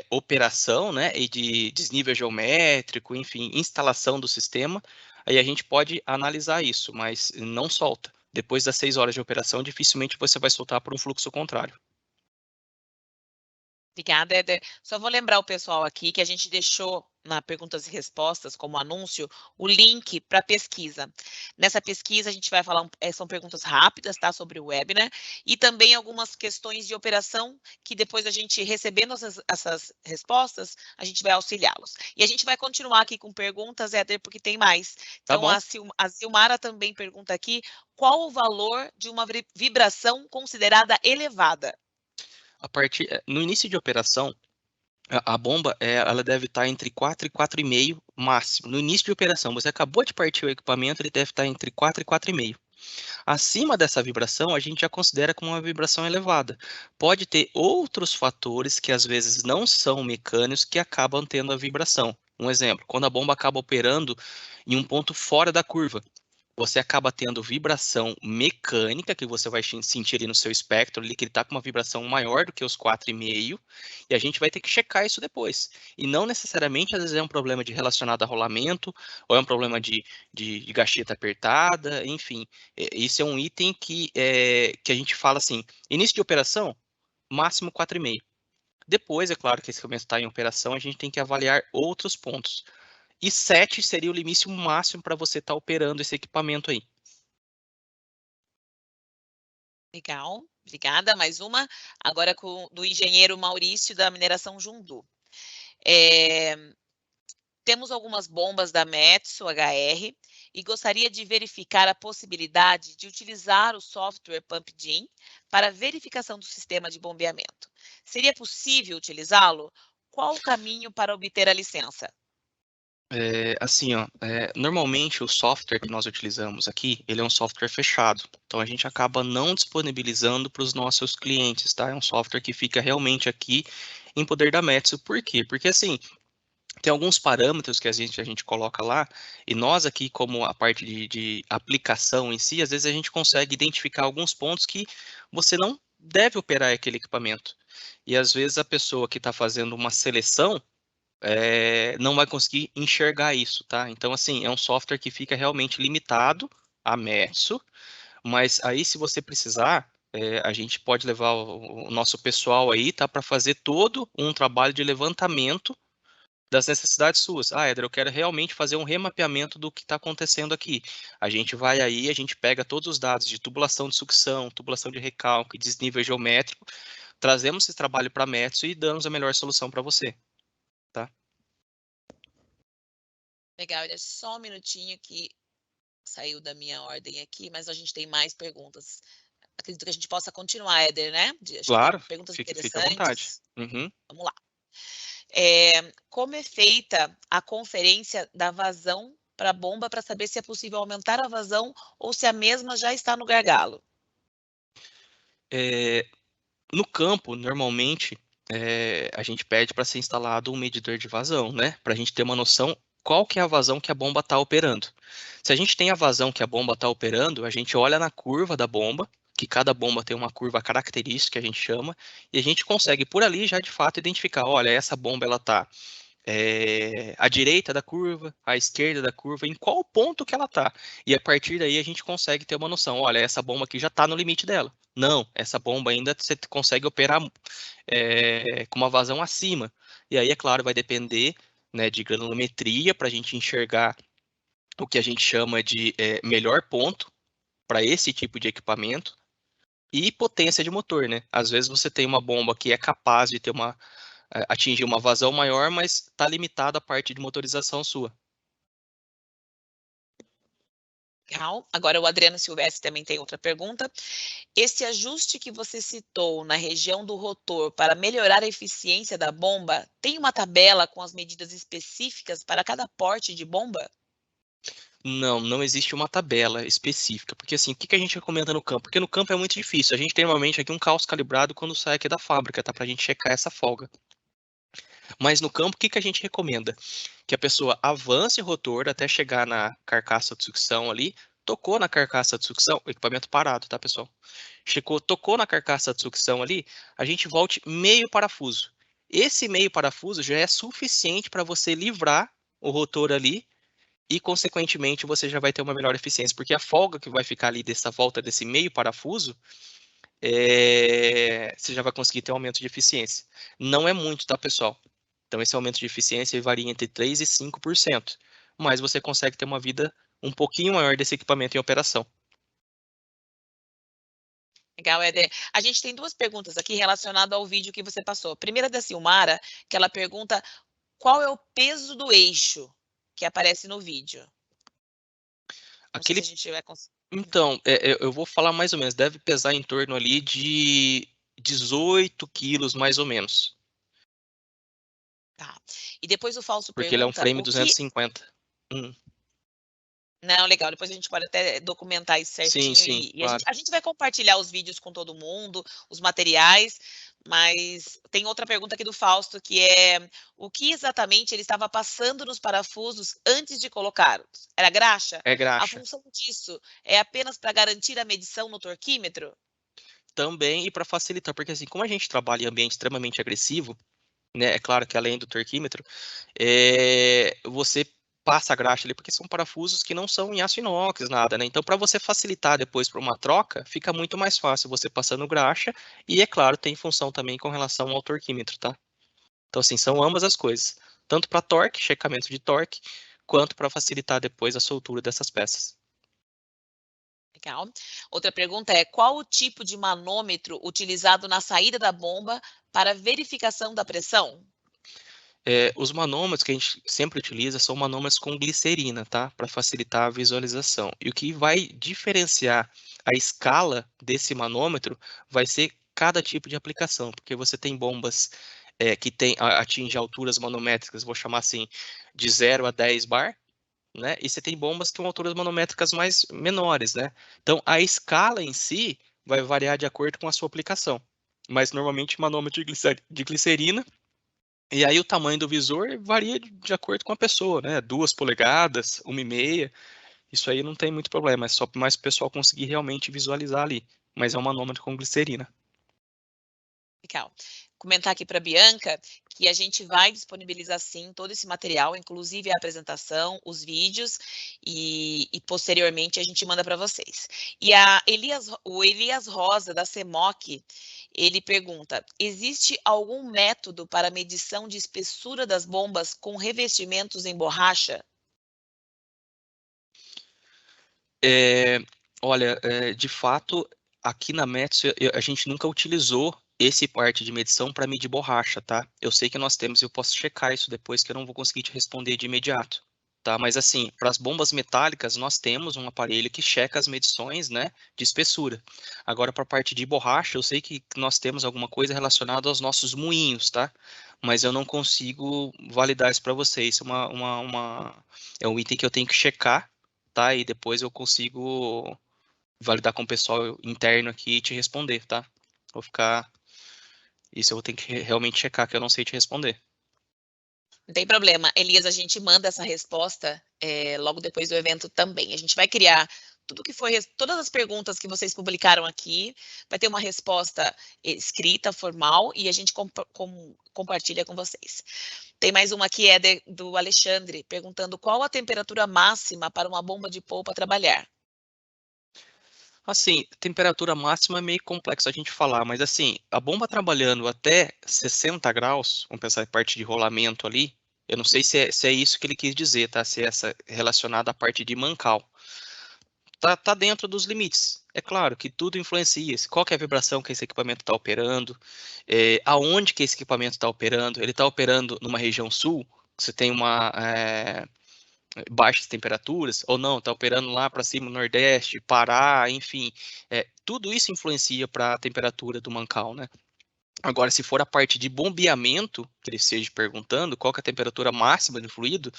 operação, né, e de desnível geométrico, enfim, instalação do sistema, aí a gente pode analisar isso, mas não solta. Depois das 6 horas de operação, dificilmente você vai soltar por um fluxo contrário. Obrigada, Éder. Só vou lembrar o pessoal aqui que a gente deixou na perguntas e respostas, como anúncio, o link para a pesquisa. Nessa pesquisa, a gente vai falar, são perguntas rápidas, tá, sobre o webinar, e também algumas questões de operação que depois a gente, recebendo essas respostas, a gente vai auxiliá-los. E a gente vai continuar aqui com perguntas, Éder, porque tem mais. Tá Então, bom? a Silmara também pergunta aqui, qual o valor de uma vibração considerada elevada? No início de operação, a bomba, ela deve estar entre 4 e 4,5 máximo. No início de operação, você acabou de partir o equipamento, ele deve estar entre 4 e 4,5. Acima dessa vibração, a gente já considera como uma vibração elevada. Pode ter outros fatores que às vezes não são mecânicos que acabam tendo a vibração. Um exemplo, quando a bomba acaba operando em um ponto fora da curva, você acaba tendo vibração mecânica, que você vai sentir ali no seu espectro, ali, que ele está com uma vibração maior do que os 4,5, e a gente vai ter que checar isso depois. E não necessariamente, às vezes, é um problema relacionado a rolamento, ou é um problema de gacheta apertada, enfim. Isso é um item que a gente fala assim, início de operação, máximo 4,5. Depois, é claro que esse equipamento está em operação, a gente tem que avaliar outros pontos. E 7 seria o limite máximo para você estar operando esse equipamento aí. Legal, obrigada. Mais uma, agora do engenheiro Maurício, da mineração Jundu. Temos algumas bombas da Metso HR e gostaria de verificar a possibilidade de utilizar o software PumpGym para verificação do sistema de bombeamento. Seria possível utilizá-lo? Qual o caminho para obter a licença? Assim, ó, normalmente o software que nós utilizamos aqui, ele é um software fechado. Então a gente acaba não disponibilizando para os nossos clientes, tá? É um software que fica realmente aqui em poder da Metso. Por quê? Porque assim, tem alguns parâmetros que a gente coloca lá, e nós aqui, como a parte de aplicação em si, às vezes a gente consegue identificar alguns pontos que você não deve operar aquele equipamento. E às vezes a pessoa que está fazendo uma seleção não vai conseguir enxergar isso, tá? Então, assim, é um software que fica realmente limitado a Metso, mas aí se você precisar, a gente pode levar o nosso pessoal aí, tá? Para fazer todo um trabalho de levantamento das necessidades suas. Ah, Éder, eu quero realmente fazer um remapeamento do que está acontecendo aqui. A gente vai aí, a gente pega todos os dados de tubulação de sucção, tubulação de recalque, desnível geométrico, trazemos esse trabalho para a Metso e damos a melhor solução para você, tá? Legal, olha só um minutinho que saiu da minha ordem aqui, mas a gente tem mais perguntas. Acredito que a gente possa continuar, Éder, né? Acho que tem Claro, perguntas fica à vontade. interessantes. Uhum. Vamos lá. Como é feita a conferência da vazão para a bomba para saber se é possível aumentar a vazão ou se a mesma já está no gargalo? No campo, normalmente, a gente pede para ser instalado um medidor de vazão, né? Para a gente ter uma noção qual que é a vazão que a bomba está operando. Se a gente tem a vazão que a bomba está operando, a gente olha na curva da bomba, que cada bomba tem uma curva característica, que a gente chama, e a gente consegue por ali já de fato identificar, olha, essa bomba ela está à direita da curva, à esquerda da curva, em qual ponto que ela está. E a partir daí a gente consegue ter uma noção, olha, essa bomba aqui já está no limite dela. Não, essa bomba ainda você consegue operar com uma vazão acima. E aí, é claro, vai depender, né, de granulometria para a gente enxergar o que a gente chama de melhor ponto para esse tipo de equipamento e potência de motor, né? Às vezes você tem uma bomba que é capaz de ter atingir uma vazão maior, mas está limitada a parte de motorização sua. Legal. Agora o Adriano Silvestre também tem outra pergunta. Esse ajuste que você citou na região do rotor para melhorar a eficiência da bomba, tem uma tabela com as medidas específicas para cada porte de bomba? Não, não existe uma tabela específica, porque assim, o que a gente recomenda no campo? Porque no campo é muito difícil. A gente tem normalmente aqui um calço calibrado quando sai aqui da fábrica, tá? Pra gente checar essa folga. Mas no campo, o que a gente recomenda? Que a pessoa avance o rotor até chegar na carcaça de sucção ali, tocou na carcaça de sucção, o equipamento parado, tá, pessoal? Chegou, tocou na carcaça de sucção ali, a gente volte meio parafuso. Esse meio parafuso já é suficiente para você livrar o rotor ali e, consequentemente, você já vai ter uma melhor eficiência, porque a folga que vai ficar ali dessa volta desse meio parafuso, você já vai conseguir ter um aumento de eficiência. Não é muito, tá, pessoal? Então, esse aumento de eficiência varia entre 3% e 5%, mas você consegue ter uma vida um pouquinho maior desse equipamento em operação. Legal, Éder. A gente tem duas perguntas aqui relacionadas ao vídeo que você passou. A primeira é da Silmara, que ela pergunta qual é o peso do eixo que aparece no vídeo. Não sei se a Aquele, gente vai então, eu vou falar mais ou menos, deve pesar em torno ali de 18 quilos, mais ou menos, Tá. E depois o Fausto porque ele é um pergunta frame o que. 250. Não, legal. Depois a gente pode até documentar isso Sim, certinho sim, e a gente, claro. a gente vai compartilhar os vídeos com todo mundo, os materiais, mas tem outra pergunta aqui do Fausto, que é o que exatamente ele estava passando nos parafusos antes de colocá-los? Era graxa? É A graxa. função disso é apenas para garantir a medição no torquímetro? Também e para facilitar, porque assim, como a gente trabalha em ambiente extremamente agressivo, né, é claro que além do torquímetro, você passa a graxa ali, porque são parafusos que não são em aço inox, nada, né? Então, para você facilitar depois para uma troca, fica muito mais fácil você passando graxa e, é claro, tem função também com relação ao torquímetro, tá? Então, assim, são ambas as coisas, tanto para torque, checamento de torque, quanto para facilitar depois a soltura dessas peças. Legal. Outra pergunta é qual o tipo de manômetro utilizado na saída da bomba para verificação da pressão? Os manômetros que a gente sempre utiliza são manômetros com glicerina, tá? Para facilitar a visualização. E o que vai diferenciar a escala desse manômetro vai ser cada tipo de aplicação, porque você tem bombas que atingem alturas manométricas, vou chamar assim, de 0 a 10 bar, né? E você tem bombas com alturas manométricas mais menores, né? Então, a escala em si vai variar de acordo com a sua aplicação. Mas, normalmente, manômetro de glicerina, e aí o tamanho do visor varia de acordo com a pessoa, né? 2 polegadas, 1,5. Isso aí não tem muito problema, é só mais o pessoal conseguir realmente visualizar ali. Mas é um manômetro com glicerina. Legal. Comentar aqui para a Bianca que a gente vai disponibilizar sim todo esse material, inclusive a apresentação, os vídeos, e posteriormente a gente manda para vocês. E o Elias Rosa, da CEMOC, ele pergunta: existe algum método para medição de espessura das bombas com revestimentos em borracha? Olha, de fato, aqui na Metsu, a gente nunca utilizou esse parte de medição para medir borracha, tá? Eu sei que nós temos, eu posso checar isso depois, que eu não vou conseguir te responder de imediato, tá? Mas assim, para as bombas metálicas, nós temos um aparelho que checa as medições, né, de espessura. Agora, para a parte de borracha, eu sei que nós temos alguma coisa relacionada aos nossos moinhos, tá? Mas eu não consigo validar isso para vocês. É um item que eu tenho que checar, tá? E depois eu consigo validar com o pessoal interno aqui e te responder, tá? Vou ficar. Isso eu vou ter que realmente checar, que eu não sei te responder. Não tem problema, Elias, a gente manda essa resposta logo depois do evento também. A gente vai criar todas as perguntas que vocês publicaram aqui, vai ter uma resposta escrita, formal, e a gente compartilha com vocês. Tem mais uma aqui, do Alexandre, perguntando qual a temperatura máxima para uma bomba de polpa trabalhar. Assim, temperatura máxima é meio complexo a gente falar, mas assim, a bomba trabalhando até 60 graus, vamos pensar em parte de rolamento ali, eu não sei se é isso que ele quis dizer, tá? Se é essa relacionada à parte de mancal. Tá dentro dos limites. É claro que tudo influencia. Qual que é a vibração que esse equipamento está operando, aonde que esse equipamento está operando. Ele está operando numa região sul, você tem baixas temperaturas, ou não, está operando lá para cima, no Nordeste, Pará, enfim. Tudo isso influencia para a temperatura do mancal, né? Agora, se for a parte de bombeamento, que ele esteja perguntando, qual que é a temperatura máxima do fluido,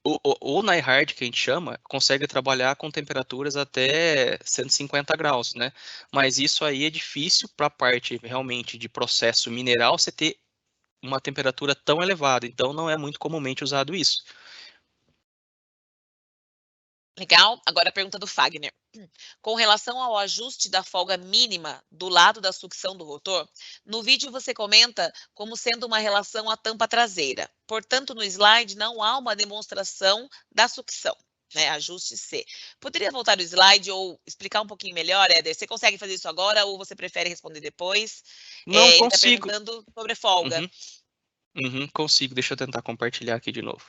o NiHard, que a gente chama, consegue trabalhar com temperaturas até 150 graus, né? Mas isso aí é difícil para a parte realmente de processo mineral você ter uma temperatura tão elevada, então não é muito comumente usado isso. Legal? Agora a pergunta do Fagner. Com relação ao ajuste da folga mínima do lado da sucção do rotor, no vídeo você comenta como sendo uma relação à tampa traseira. Portanto, no slide não há uma demonstração da sucção, né? Ajuste C. Poderia voltar o slide ou explicar um pouquinho melhor, Éder? Você consegue fazer isso agora ou você prefere responder depois? Não Ele está consigo. perguntando sobre folga. Consigo. Deixa eu tentar compartilhar aqui de novo.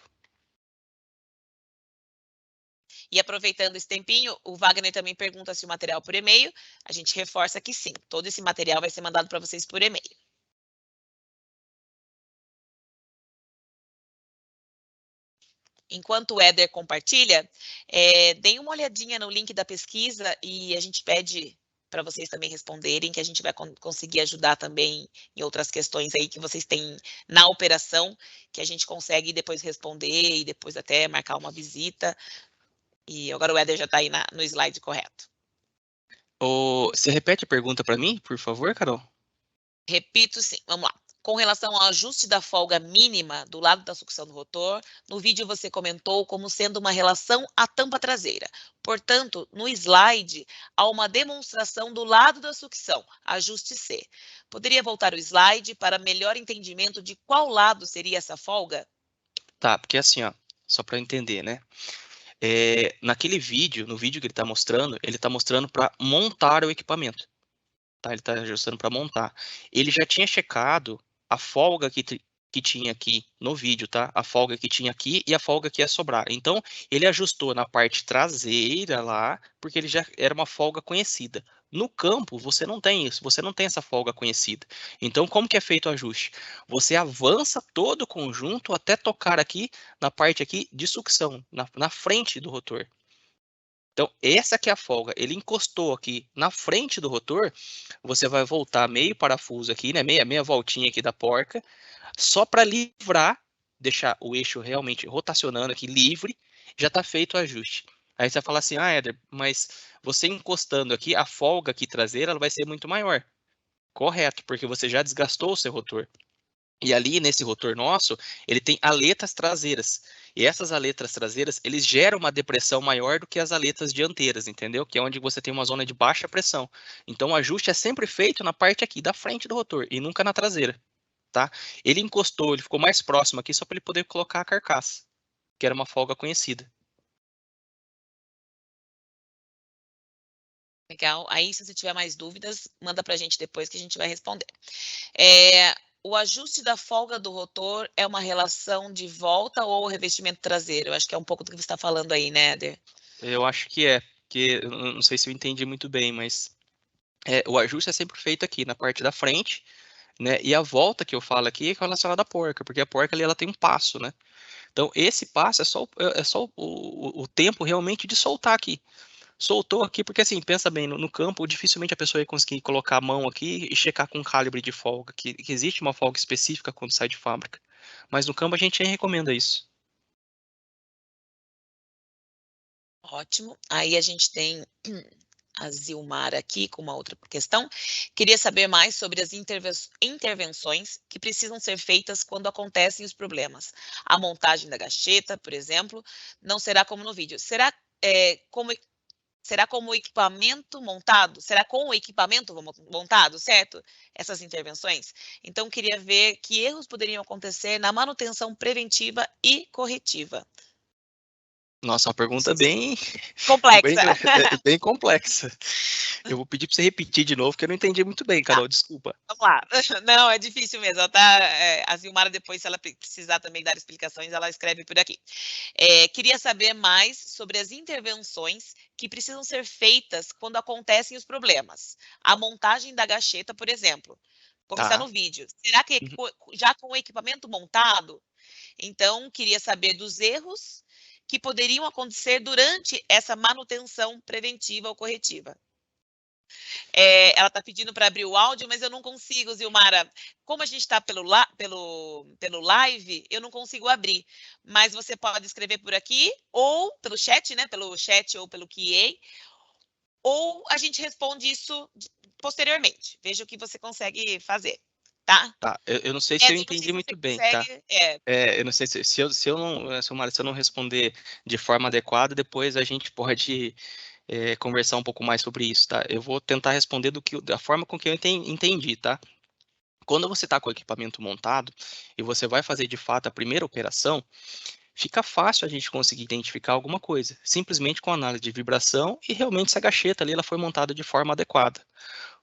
E aproveitando esse tempinho, o Wagner também pergunta se o material por e-mail. A gente reforça que sim, todo esse material vai ser mandado para vocês por e-mail. Enquanto o Éder compartilha, deem uma olhadinha no link da pesquisa e a gente pede para vocês também responderem, que a gente vai conseguir ajudar também em outras questões aí que vocês têm na operação, que a gente consegue depois responder e depois até marcar uma visita. E agora o Éder já está aí no slide correto. Você repete a pergunta para mim, por favor, Carol? Repito sim, vamos lá. Com relação ao ajuste da folga mínima do lado da sucção do rotor, no vídeo você comentou como sendo uma relação à tampa traseira. Portanto, no slide, há uma demonstração do lado da sucção, ajuste C. Poderia voltar o slide para melhor entendimento de qual lado seria essa folga? Tá, porque assim, ó, só para entender, né? Naquele vídeo, no vídeo que ele está mostrando para montar o equipamento. Tá? Ele está ajustando para montar. Ele já tinha checado a folga que tinha aqui no vídeo, tá? A folga que tinha aqui e a folga que ia sobrar. Então, ele ajustou na parte traseira lá, porque ele já era uma folga conhecida. No campo, você não tem isso, você não tem essa folga conhecida. Então, como que é feito o ajuste? Você avança todo o conjunto até tocar aqui na parte aqui de sucção, na frente do rotor. Então, essa que é a folga. Ele encostou aqui na frente do rotor, você vai voltar meio parafuso aqui, né? Meia voltinha aqui da porca, só para livrar, deixar o eixo realmente rotacionando aqui livre, já está feito o ajuste. Aí você vai falar assim, ah, Éder, mas você encostando aqui, a folga aqui traseira ela vai ser muito maior. Correto, porque você já desgastou o seu rotor. E ali nesse rotor nosso, ele tem aletas traseiras. E essas aletas traseiras, eles geram uma depressão maior do que as aletas dianteiras, entendeu? Que é onde você tem uma zona de baixa pressão. Então o ajuste é sempre feito na parte aqui da frente do rotor e nunca na traseira, tá? Ele encostou, ele ficou mais próximo aqui só para ele poder colocar a carcaça, que era uma folga conhecida. Legal. Aí, se você tiver mais dúvidas, manda para a gente depois que a gente vai responder. É, o ajuste da folga do rotor é uma relação de volta ou revestimento traseiro? Eu acho que é um pouco do que você está falando aí, né, Éder? Eu acho que porque eu não sei se eu entendi muito bem, mas o ajuste é sempre feito aqui na parte da frente, né? E a volta que eu falo aqui é relacionada à porca, porque a porca ali ela tem um passo, né? Então esse passo é só o tempo realmente de soltar aqui. Soltou aqui, porque assim, pensa bem, no campo dificilmente a pessoa ia conseguir colocar a mão aqui e checar com calibre de folga, que existe uma folga específica quando sai de fábrica. Mas no campo a gente recomenda isso. Ótimo. Aí a gente tem a Zilmar aqui com uma outra questão. Queria saber mais sobre as intervenções que precisam ser feitas quando acontecem os problemas. A montagem da gacheta, por exemplo, não será como no vídeo. Será como o equipamento montado? Será com o equipamento montado, certo? Essas intervenções? Então, queria ver que erros poderiam acontecer na manutenção preventiva e corretiva. Nossa, uma Não pergunta sei se... bem, bem, Complexa. bem complexa. Eu vou pedir para você repetir de novo, porque eu não entendi muito bem, Tá, Carol, desculpa. vamos lá. Não, é difícil mesmo. Ela tá, a Zilmara, depois, se ela precisar também dar explicações, ela escreve por aqui. Queria saber mais sobre as intervenções que precisam ser feitas quando acontecem os problemas. A montagem da gacheta, por exemplo, como está Tá. no vídeo. Será que Uhum. já com o equipamento montado? Então, queria saber dos erros que poderiam acontecer durante essa manutenção preventiva ou corretiva. Ela está pedindo para abrir o áudio, mas eu não consigo, Zilmara. Como a gente está pelo live, eu não consigo abrir. Mas você pode escrever por aqui, ou pelo chat, né? Pelo chat ou pelo QA, ou a gente responde isso posteriormente. Veja o que você consegue fazer, tá? Tá, eu não sei se eu Ed, não sei entendi se você muito bem, tá? consegue. Eu não sei se eu não, se eu não responder de forma adequada, depois a gente pode conversar um pouco mais sobre isso, tá? Eu vou tentar responder da forma com que eu entendi, tá? Quando você está com o equipamento montado e você vai fazer de fato a primeira operação, fica fácil a gente conseguir identificar alguma coisa, simplesmente com análise de vibração e realmente se a gacheta ali ela foi montada de forma adequada.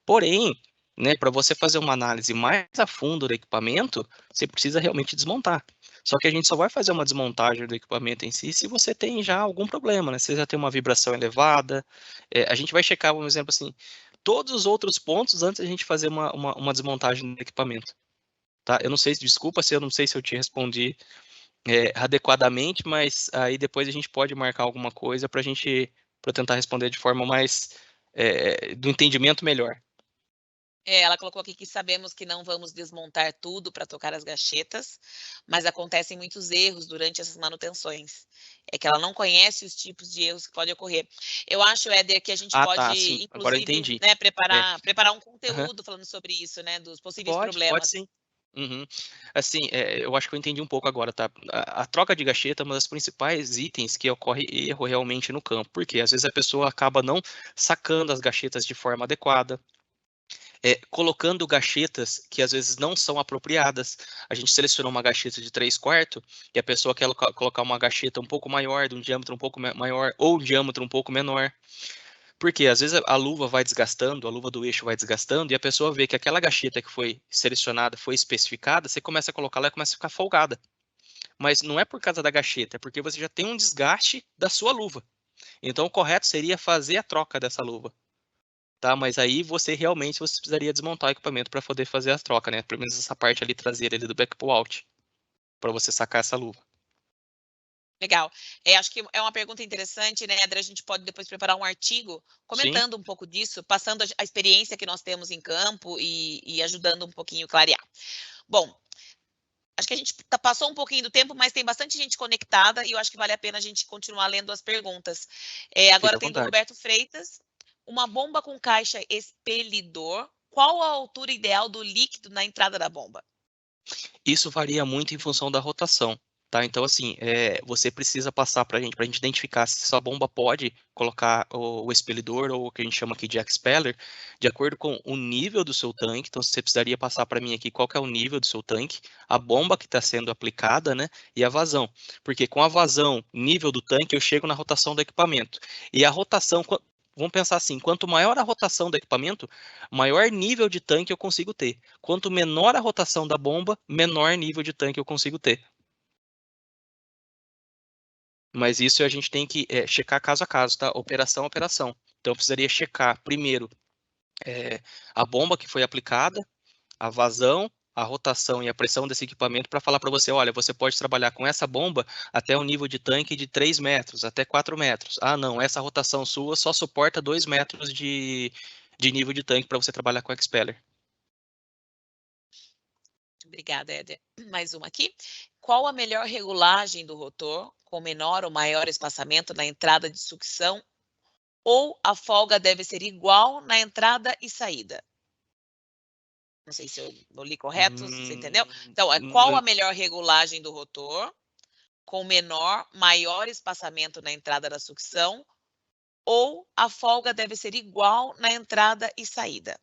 Porém, né, para você fazer uma análise mais a fundo do equipamento, você precisa realmente desmontar. Só que a gente só vai fazer uma desmontagem do equipamento em si se você tem já algum problema, né? Se você já tem uma vibração elevada. A gente vai checar, por exemplo, assim, todos os outros pontos antes da gente fazer uma desmontagem do equipamento. Tá? Eu não sei, desculpa se eu não sei se eu te respondi adequadamente, mas aí depois a gente pode marcar alguma coisa para tentar responder de forma mais do entendimento melhor. Ela colocou aqui que sabemos que não vamos desmontar tudo para tocar as gachetas, mas acontecem muitos erros durante essas manutenções. É que ela não conhece os tipos de erros que podem ocorrer. Eu acho, Éder, que a gente Ah, tá, sim. pode, Agora eu inclusive, entendi. né, É. preparar um Aham. conteúdo falando sobre isso, né, dos possíveis Pode problemas. sim. Uhum. Assim, eu acho que eu entendi um pouco agora, tá? A troca de gacheta é uma das principais itens que ocorre erro realmente no campo, porque às vezes a pessoa acaba não sacando as gachetas de forma adequada, colocando gachetas que às vezes não são apropriadas. A gente selecionou uma gacheta de 3/4 e a pessoa quer colocar uma gacheta um pouco maior, de um diâmetro um pouco maior ou um diâmetro um pouco menor. Porque às vezes a luva vai desgastando, a luva do eixo vai desgastando, e a pessoa vê que aquela gacheta que foi selecionada, foi especificada, você começa a colocar ela e começa a ficar folgada. Mas não é por causa da gacheta, é porque você já tem um desgaste da sua luva. Então o correto seria fazer a troca dessa luva. tá? Mas aí você precisaria desmontar o equipamento para poder fazer a troca, né? Pelo menos essa parte ali traseira ali do back pull out, para você sacar essa luva. Legal. Acho que é uma pergunta interessante, né, André? A gente pode depois preparar um artigo Sim, comentando um pouco disso, passando a experiência que nós temos em campo e ajudando um pouquinho a clarear. Bom, acho que a gente passou um pouquinho do tempo, mas tem bastante gente conectada e eu acho que vale a pena a gente continuar lendo as perguntas. fica Agora à tem do vontade. Roberto Freitas. Uma bomba com caixa expelidor. Qual a altura ideal do líquido na entrada da bomba? Isso varia muito em função da rotação, tá? Então, assim, você precisa passar para a gente identificar se sua bomba pode colocar o expelidor, ou o que a gente chama aqui de expeller, de acordo com o nível do seu tanque. Então, você precisaria passar para mim aqui qual que é o nível do seu tanque, a bomba que está sendo aplicada, né? E a vazão. Porque com a vazão, nível do tanque, eu chego na rotação do equipamento. E a rotação, vamos pensar assim, quanto maior a rotação do equipamento, maior nível de tanque eu consigo ter. Quanto menor a rotação da bomba, menor nível de tanque eu consigo ter. Mas isso a gente tem que checar caso a caso, tá? Operação a operação. Então eu precisaria checar primeiro é, a bomba que foi aplicada, a vazão, a rotação e a pressão desse equipamento para falar para você, olha, você pode trabalhar com essa bomba até um nível de tanque de 3 metros, até 4 metros. Ah, não, essa rotação sua só suporta 2 metros de nível de tanque para você trabalhar com expeller. Obrigada, Éder. Mais uma aqui. Qual a melhor regulagem do rotor, com menor ou maior espaçamento na entrada de sucção, ou a folga deve ser igual na entrada e saída? Não sei se eu li correto, se você entendeu. Então, qual a melhor regulagem do rotor, com menor, maior espaçamento na entrada da sucção, ou a folga deve ser igual na entrada e saída?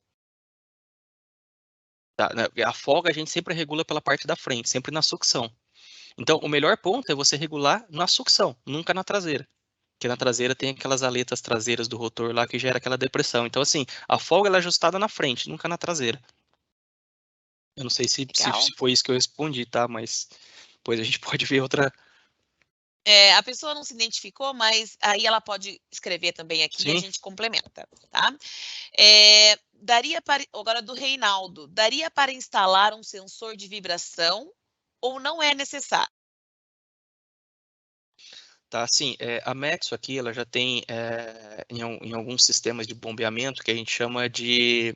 Tá, né, a folga a gente sempre regula pela parte da frente, sempre na sucção. Então, o melhor ponto é você regular na sucção, nunca na traseira. Porque na traseira tem aquelas aletas traseiras do rotor lá que gera aquela depressão. Então, assim, a folga ela é ajustada na frente, nunca na traseira. Eu não sei se Legal. foi isso que eu respondi, tá? Mas depois a gente pode ver outra. A pessoa não se identificou, mas aí ela pode escrever também aqui e a Sim, gente complementa, tá? Daria para, agora do Reinaldo, daria para instalar um sensor de vibração ou não é necessário? tá. Assim, a Metso aqui, ela já tem em alguns sistemas de bombeamento que a gente chama de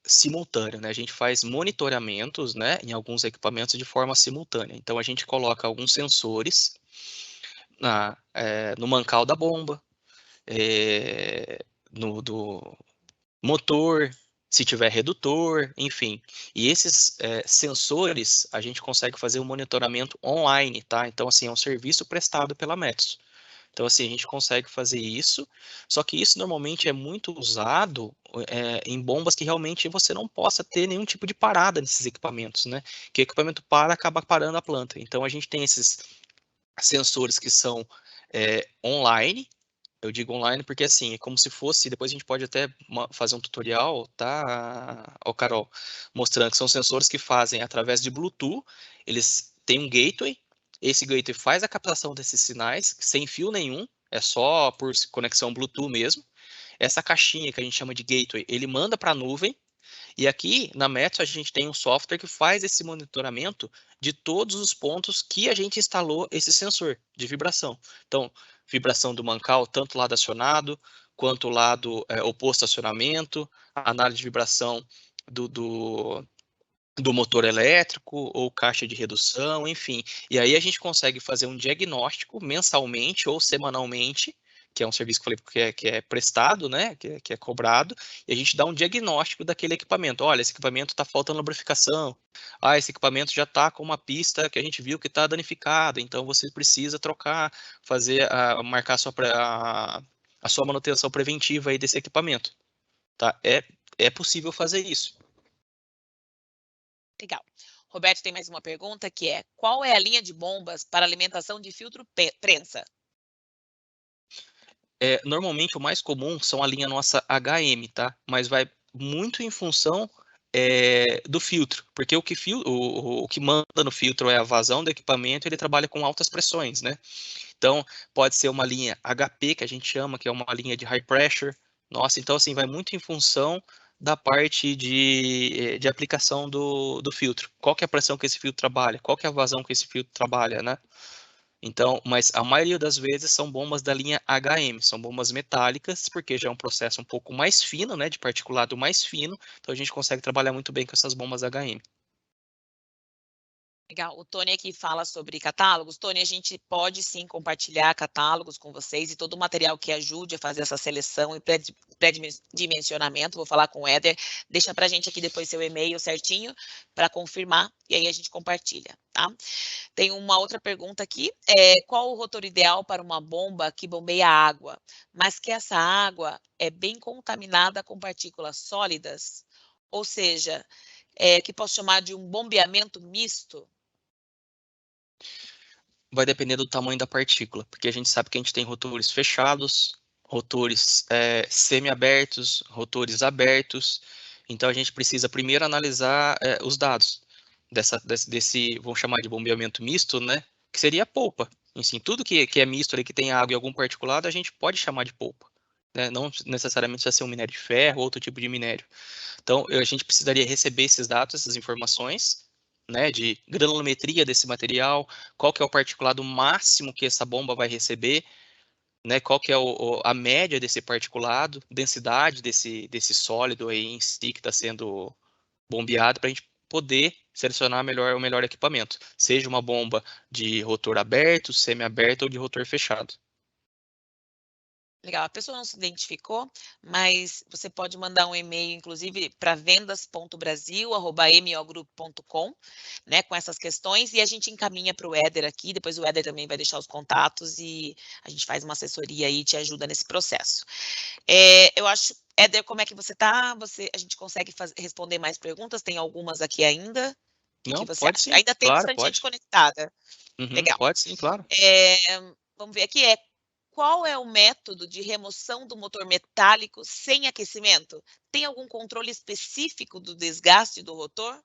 simultâneo, né? A gente faz monitoramentos, né, em alguns equipamentos de forma simultânea. Então, a gente coloca alguns sensores no mancal da bomba, no do motor, se tiver redutor, enfim. E esses sensores, a gente consegue fazer um monitoramento online, tá? Então, assim, é um serviço prestado pela Metso. Então, assim, a gente consegue fazer isso, só que isso normalmente é muito usado em bombas que realmente você não possa ter nenhum tipo de parada nesses equipamentos, né? Que o equipamento para, acaba parando a planta. Então, a gente tem esses sensores que são online. Eu digo online porque, assim, é como se fosse, depois a gente pode até fazer um tutorial, tá, ô Carol, mostrando que são sensores que fazem através de Bluetooth, eles têm um gateway, esse gateway faz a captação desses sinais sem fio nenhum, é só por conexão Bluetooth mesmo. Essa caixinha que a gente chama de gateway, ele manda para a nuvem, e aqui na Metso a gente tem um software que faz esse monitoramento de todos os pontos que a gente instalou esse sensor de vibração. Então, vibração do mancal, tanto o lado acionado, quanto o lado oposto ao acionamento, a análise de vibração do motor elétrico ou caixa de redução, enfim. E aí a gente consegue fazer um diagnóstico mensalmente ou semanalmente, que é um serviço que é prestado, né, que é cobrado, e a gente dá um diagnóstico daquele equipamento. Olha, esse equipamento está faltando lubrificação. Ah, esse equipamento já está com uma pista que a gente viu que está danificada, então você precisa trocar, marcar a sua manutenção preventiva aí desse equipamento. Tá? É possível fazer isso. Legal. Roberto tem mais uma pergunta que é: qual é a linha de bombas para alimentação de filtro prensa? Normalmente o mais comum são a linha nossa HM, tá? Mas vai muito em função do filtro, porque o que manda no filtro é a vazão do equipamento, ele trabalha com altas pressões, né? Então, pode ser uma linha HP, que a gente chama, que é uma linha de high pressure, Nossa, então assim, vai muito em função da parte de aplicação do filtro. Qual que é a pressão que esse filtro trabalha? Qual que é a vazão que esse filtro trabalha, né? Então, mas a maioria das vezes são bombas da linha HM, são bombas metálicas, porque já é um processo um pouco mais fino, né, de particulado mais fino, então a gente consegue trabalhar muito bem com essas bombas HM. Legal. O Tony aqui fala sobre catálogos. Tony, a gente pode sim compartilhar catálogos com vocês e todo o material que ajude a fazer essa seleção e pré-dimensionamento. Vou falar com o Éder. Deixa para a gente aqui depois seu e-mail certinho para confirmar e aí a gente compartilha, tá? Tem uma outra pergunta aqui. Qual o rotor ideal para uma bomba que bombeia água, mas que essa água é bem contaminada com partículas sólidas? Ou seja, que posso chamar de um bombeamento misto? Vai depender do tamanho da partícula, porque a gente sabe que a gente tem rotores fechados, rotores semi-abertos, rotores abertos, então a gente precisa primeiro analisar os dados desse, vamos chamar de bombeamento misto, né, que seria a polpa. Enfim, tudo que é misto ali, que tem água e algum particulado, a gente pode chamar de polpa, né, não necessariamente precisa ser um minério de ferro ou outro tipo de minério. Então, a gente precisaria receber esses dados, essas informações, né, de granulometria desse material, qual que é o particulado máximo que essa bomba vai receber, né, qual que é a média desse particulado, densidade desse sólido aí em si que está sendo bombeado, para a gente poder selecionar o melhor equipamento, seja uma bomba de rotor aberto, semi-aberto ou de rotor fechado. Legal, a pessoa não se identificou, mas você pode mandar um e-mail, inclusive, para vendas.brasil@mogroup.com, né, com essas questões, e a gente encaminha para o Éder aqui, depois o Éder também vai deixar os contatos e a gente faz uma assessoria aí e te ajuda nesse processo. Eu acho, Éder, como é que você está? A gente consegue responder mais perguntas? Tem algumas aqui ainda? O que Não, você pode acha? sim, Ainda tem claro, bastante gente pode. conectada. Uhum, Legal. pode sim, claro. Vamos ver aqui, qual é o método de remoção do motor metálico sem aquecimento? Tem algum controle específico do desgaste do rotor?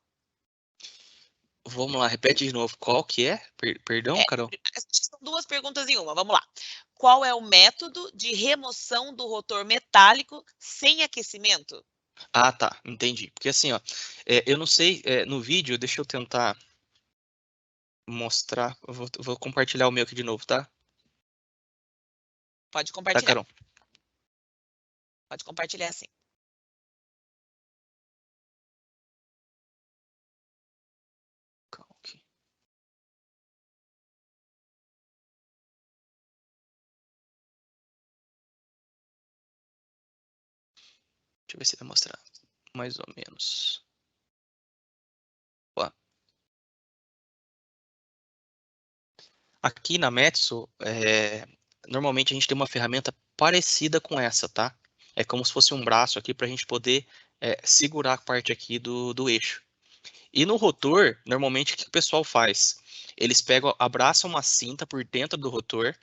Vamos lá, repete de novo. Qual que é? Perdão, É, Carol? são duas perguntas em uma, vamos lá. Qual é o método de remoção do rotor metálico sem aquecimento? Ah, tá, entendi. Porque assim, ó, eu não sei, no vídeo, deixa eu tentar mostrar. Eu vou compartilhar o meu aqui de novo, tá? Pode Tá, compartilhar. Carol? Pode compartilhar sim. Calma aqui. Deixa eu ver se vai mostrar mais ou menos. Ó, aqui na Metso, normalmente a gente tem uma ferramenta parecida com essa, tá? É como se fosse um braço aqui para a gente poder segurar a parte aqui do eixo. E no rotor, normalmente o que o pessoal faz? Eles pegam, abraçam uma cinta por dentro do rotor.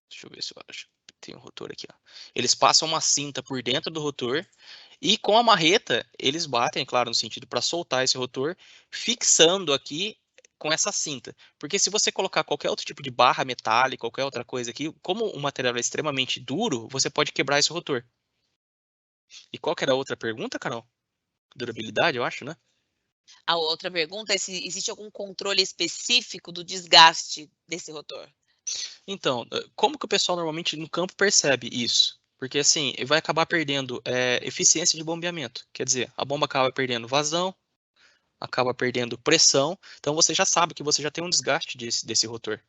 Deixa eu ver se eu acho. Tem um rotor aqui, ó. Eles passam uma cinta por dentro do rotor e com a marreta eles batem, claro, no sentido para soltar esse rotor, fixando aqui com essa cinta. Porque se você colocar qualquer outro tipo de barra metálica, qualquer outra coisa aqui, como o material é extremamente duro, você pode quebrar esse rotor. E qual que era a outra pergunta, Carol? Durabilidade, eu acho, né? A outra pergunta é se existe algum controle específico do desgaste desse rotor. Então, como que o pessoal normalmente no campo percebe isso? Porque assim, vai acabar perdendo eficiência de bombeamento. Quer dizer, a bomba acaba perdendo vazão, acaba perdendo pressão. Então você já sabe que você já tem um desgaste desse rotor.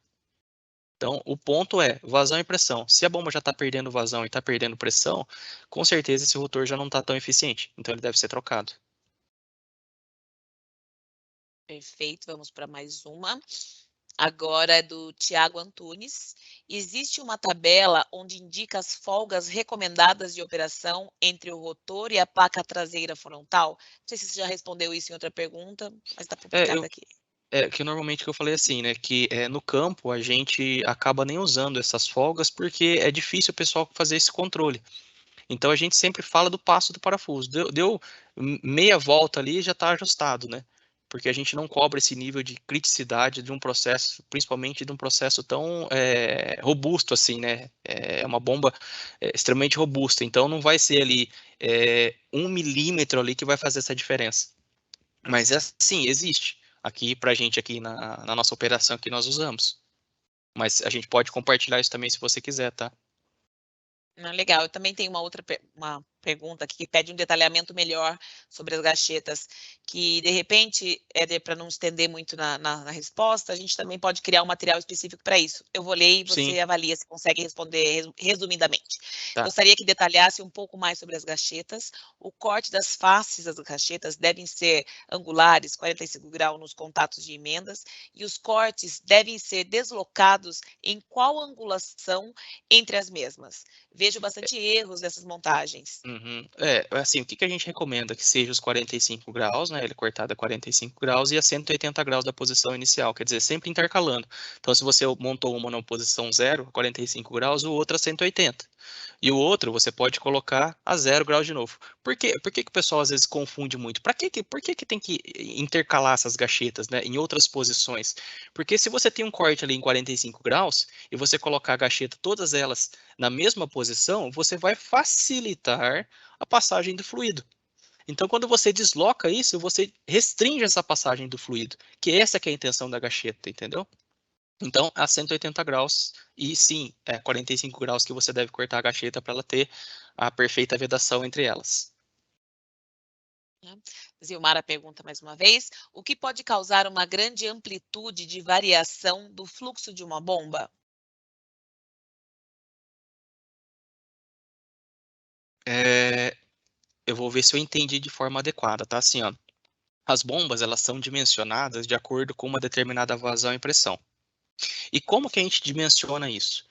Então, o ponto é vazão e pressão. Se a bomba já está perdendo vazão e está perdendo pressão, com certeza esse rotor já não está tão eficiente. Então ele deve ser trocado. Perfeito, vamos para mais uma. Agora é do Tiago Antunes. Existe uma tabela onde indica as folgas recomendadas de operação entre o rotor e a placa traseira frontal? Não sei se você já respondeu isso em outra pergunta, mas está É, publicado aqui. que normalmente que eu falei assim, né? Que no campo a gente acaba nem usando essas folgas porque é difícil o pessoal fazer esse controle. Então a gente sempre fala do passo do parafuso. Deu meia volta ali já está ajustado, né? Porque a gente não cobra esse nível de criticidade de um processo, principalmente de um processo tão robusto assim, né? É uma bomba extremamente robusta, então não vai ser ali 1 milímetro ali que vai fazer essa diferença. Mas assim, existe. Aqui pra gente, aqui na nossa operação que nós usamos. Mas a gente pode compartilhar isso também se você quiser, tá? Legal. Eu também tenho uma outra uma pergunta aqui que pede um detalhamento melhor sobre as gachetas, que de repente, para não estender muito na resposta, a gente também pode criar um material específico para isso. Eu vou ler e Sim, você avalia se consegue responder resumidamente. tá. Gostaria que detalhasse um pouco mais sobre as gachetas. O corte das faces das gachetas devem ser angulares, 45 graus nos contatos de emendas, e os cortes devem ser deslocados em qual angulação entre as mesmas? Vejo bastante erros nessas montagens. Uhum. Assim, o que que a gente recomenda? Que seja os 45 graus, né? Ele cortado a 45 graus e a 180 graus da posição inicial, quer dizer, sempre intercalando. Então, se você montou uma na posição 0, 45 graus, o outro a 180. E o outro você pode colocar a 0 graus de novo. Por que que o pessoal às vezes confunde muito? Por que que tem que intercalar essas gachetas, né, em outras posições? Porque se você tem um corte ali em 45 graus e você colocar a gacheta, todas elas na mesma posição, você vai facilitar a passagem do fluido. Então, quando você desloca isso, você restringe essa passagem do fluido, que essa que é a intenção da gacheta, entendeu? Então, a 180 graus, e sim, 45 graus que você deve cortar a gacheta para ela ter a perfeita vedação entre elas. Né? Zilmara pergunta mais uma vez: o que pode causar uma grande amplitude de variação do fluxo de uma bomba? Eu vou ver se eu entendi de forma adequada, tá? Assim, ó, as bombas, elas são dimensionadas de acordo com uma determinada vazão e pressão. E como que a gente dimensiona isso?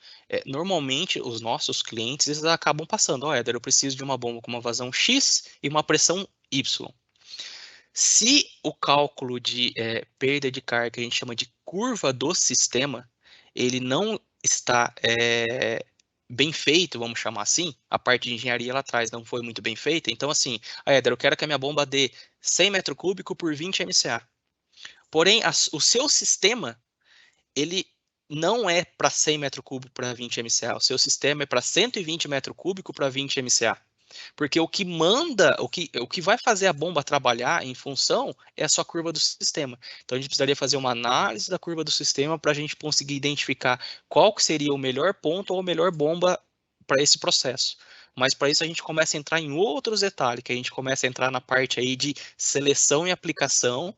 Normalmente, os nossos clientes, eles acabam passando, ó, Éder, eu preciso de uma bomba com uma vazão X e uma pressão Y. Se o cálculo de perda de carga, que a gente chama de curva do sistema, ele não está bem feito, vamos chamar assim, a parte de engenharia lá atrás não foi muito bem feita, então assim, Éder, eu quero que a minha bomba dê 100 metros cúbicos por 20 MCA. Porém, o seu sistema, ele não é para 100 metros cúbicos para 20 MCA, o seu sistema é para 120 metros cúbicos para 20 MCA. Porque o que manda, o que vai fazer a bomba trabalhar em função é a sua curva do sistema. Então a gente precisaria fazer uma análise da curva do sistema para a gente conseguir identificar qual que seria o melhor ponto ou a melhor bomba para esse processo. Mas para isso a gente começa a entrar em outros detalhes, que a gente começa a entrar na parte aí de seleção e aplicação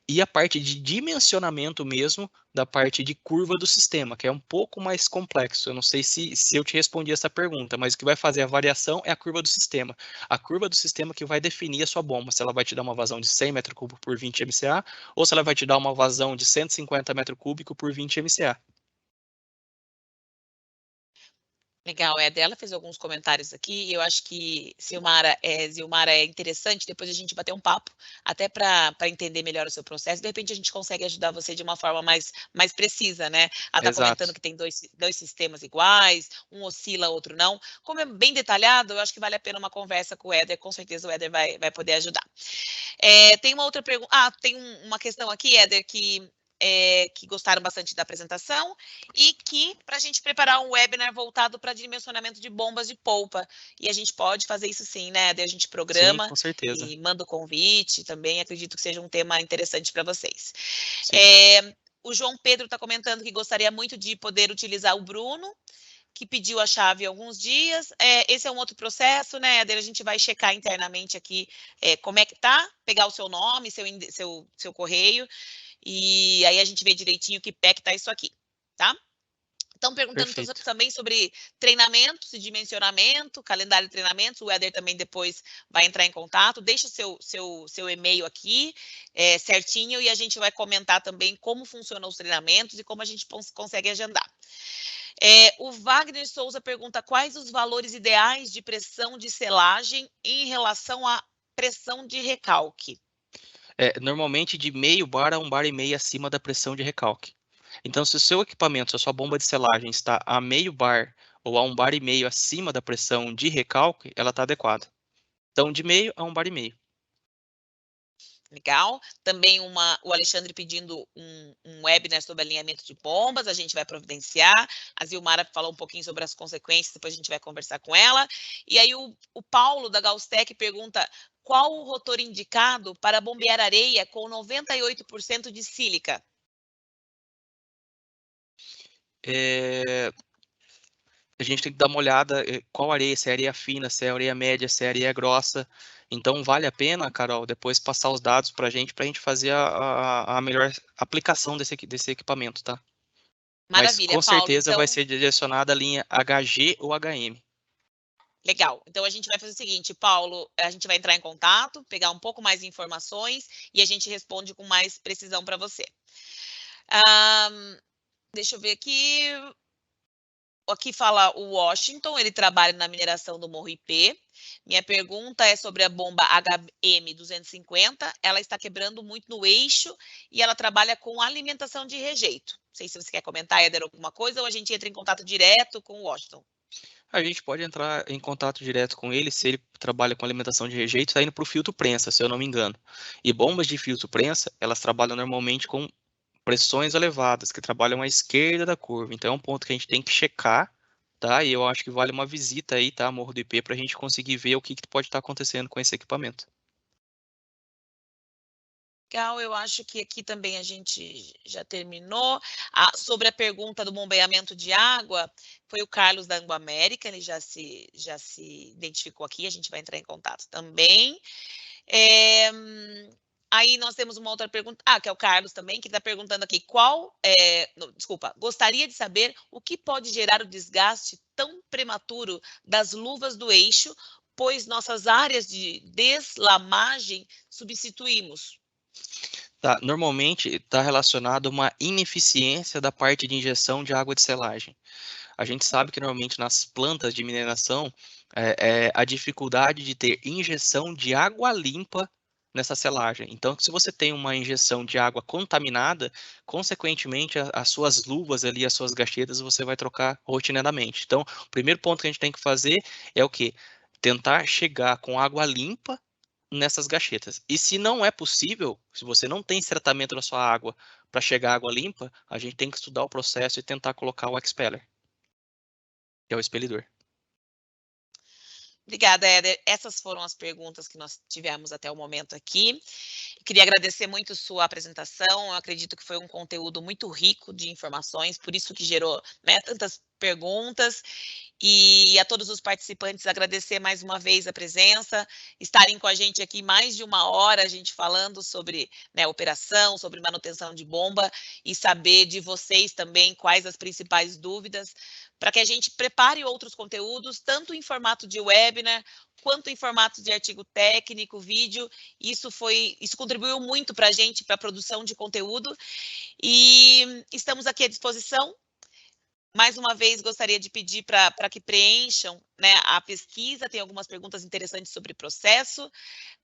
e a parte de dimensionamento mesmo da parte de curva do sistema, que é um pouco mais complexo. Eu não sei se eu te respondi essa pergunta, mas o que vai fazer a variação é a curva do sistema. A curva do sistema que vai definir a sua bomba, se ela vai te dar uma vazão de 100 metros cúbicos por 20 MCA, ou se ela vai te dar uma vazão de 150 metros cúbicos por 20 MCA. Legal, dela fez alguns comentários aqui, e eu acho que Zilmara é interessante depois a gente bater um papo, até para entender melhor o seu processo, de repente a gente consegue ajudar você de uma forma mais precisa, né? Ela está comentando Exato. que tem dois sistemas iguais, um oscila, outro não. Como é bem detalhado, eu acho que vale a pena uma conversa com o Éder, com certeza o Éder vai poder ajudar. Tem uma outra pergunta, tem uma questão aqui, Éder, que gostaram bastante da apresentação e que para a gente preparar um webinar voltado para dimensionamento de bombas de polpa. E a gente pode fazer isso sim, né? Daí a gente Sim, programa com certeza. e manda o convite também. Acredito que seja um tema interessante para vocês. Sim. O João Pedro está comentando que gostaria muito de poder utilizar o Bruno, que pediu a chave há alguns dias. Esse é um outro processo, né? A gente vai checar internamente aqui como é que tá, pegar o seu nome, seu correio, e aí a gente vê direitinho que pé que tá isso aqui, tá? Estão perguntando Perfeito. também sobre treinamentos e dimensionamento, calendário de treinamentos. O Éder também depois vai entrar em contato. Deixa seu e-mail aqui certinho e a gente vai comentar também como funcionam os treinamentos e como a gente consegue agendar. O Wagner Souza pergunta quais os valores ideais de pressão de selagem em relação à pressão de recalque. Normalmente de meio bar a 1,5 bar acima da pressão de recalque. Então, se o seu equipamento, se a sua bomba de selagem está a meio bar ou a 1,5 bar acima da pressão de recalque, ela está adequada. Então, de meio a 1,5 bar. Legal. Também o Alexandre pedindo um webinar sobre alinhamento de bombas, a gente vai providenciar. A Zilmara falou um pouquinho sobre as consequências, depois a gente vai conversar com ela. E aí o Paulo, da Gaustec, pergunta qual o rotor indicado para bombear areia com 98% de sílica? A gente tem que dar uma olhada qual areia, se é areia fina, se é areia média, se é areia grossa. Então, vale a pena, Carol, depois passar os dados para a gente fazer a melhor aplicação desse equipamento, tá? Mas Maravilha, com Paulo. certeza vai Então, ser direcionada a linha HG ou HM. legal. Então, a gente vai fazer o seguinte, Paulo, a gente vai entrar em contato, pegar um pouco mais de informações e a gente responde com mais precisão para você. Deixa eu ver aqui. Aqui fala o Washington, ele trabalha na mineração do Morro IP. Minha pergunta é sobre a bomba HM250. Ela está quebrando muito no eixo e ela trabalha com alimentação de rejeito. Não sei se você quer comentar, Éder, alguma coisa, ou a gente entra em contato direto com o Washington. A gente pode entrar em contato direto com ele, se ele trabalha com alimentação de rejeito, está indo para o filtro prensa, se eu não me engano. E bombas de filtro prensa, elas trabalham normalmente com pressões elevadas, que trabalham à esquerda da curva. Então é um ponto que a gente tem que checar, tá? E eu acho que vale uma visita aí, tá? Morro do IP, para a gente conseguir ver o que pode estar acontecendo com esse equipamento. Legal, eu acho que aqui também a gente já terminou. Sobre a pergunta do bombeamento de água, foi o Carlos da Anglo América, ele já se identificou aqui, a gente vai entrar em contato também. Aí nós temos uma outra pergunta, que é o Carlos também, que está perguntando aqui, gostaria de saber o que pode gerar o desgaste tão prematuro das luvas do eixo, pois nossas áreas de deslamagem substituímos. Tá, normalmente está relacionado a uma ineficiência da parte de injeção de água de selagem. A gente sabe que normalmente nas plantas de mineração, a dificuldade de ter injeção de água limpa nessa selagem. Então, se você tem uma injeção de água contaminada, consequentemente, as suas luvas ali, as suas gachetas, você vai trocar rotineiramente. Então, o primeiro ponto que a gente tem que fazer é o quê? Tentar chegar com água limpa nessas gachetas. E se não é possível, se você não tem esse tratamento na sua água para chegar água limpa, a gente tem que estudar o processo e tentar colocar o expeller, que é o expelidor. Obrigada, Éder. Essas foram as perguntas que nós tivemos até o momento aqui. Queria agradecer muito sua apresentação. Eu acredito que foi um conteúdo muito rico de informações, por isso que gerou, né, tantas perguntas. E a todos os participantes agradecer mais uma vez a presença, estarem com a gente aqui mais de uma hora, a gente falando sobre, né, operação, sobre manutenção de bomba e saber de vocês também quais as principais dúvidas, para que a gente prepare outros conteúdos, tanto em formato de webinar, quanto em formato de artigo técnico, vídeo. Isso contribuiu muito para a gente, para a produção de conteúdo, e estamos aqui à disposição. Mais uma vez, gostaria de pedir para que preencham, né, a pesquisa, tem algumas perguntas interessantes sobre o processo.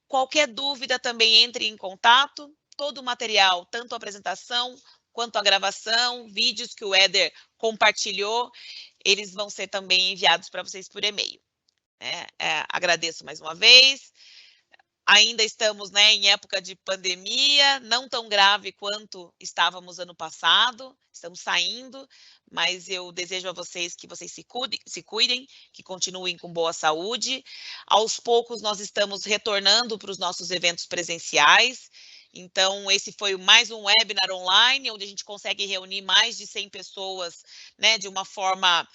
Qualquer dúvida também entre em contato. Todo o material, tanto a apresentação quanto a gravação, vídeos que o Éder compartilhou, eles vão ser também enviados para vocês por e-mail. Agradeço mais uma vez. Ainda estamos, né, em época de pandemia, não tão grave quanto estávamos ano passado, estamos saindo, mas eu desejo a vocês que vocês se cuidem, que continuem com boa saúde. Aos poucos, nós estamos retornando para os nossos eventos presenciais. Então, esse foi mais um webinar online, onde a gente consegue reunir mais de 100 pessoas, né, de uma forma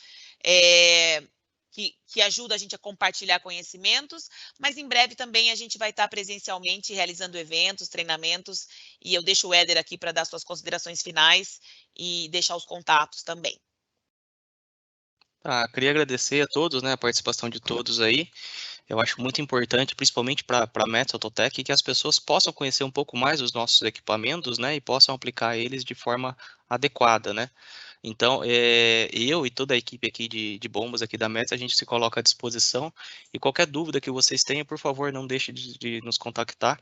que ajuda a gente a compartilhar conhecimentos, mas em breve também a gente vai estar presencialmente realizando eventos, treinamentos, e eu deixo o Éder aqui para dar suas considerações finais e deixar os contatos também. Queria agradecer a todos, né, a participação de todos aí. Eu acho muito importante, principalmente para a Metso Autotech, que as pessoas possam conhecer um pouco mais os nossos equipamentos, né, e possam aplicar eles de forma adequada, né. Então, eu e toda a equipe aqui de bombas aqui da Metso, a gente se coloca à disposição, e qualquer dúvida que vocês tenham, por favor, não deixe de nos contactar,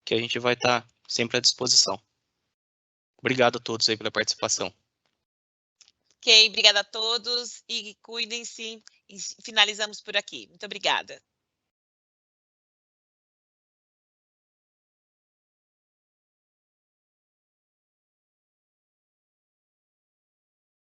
que a gente vai estar sempre à disposição. Obrigado a todos aí pela participação. Ok, obrigada a todos e cuidem-se. E finalizamos por aqui. Muito obrigada.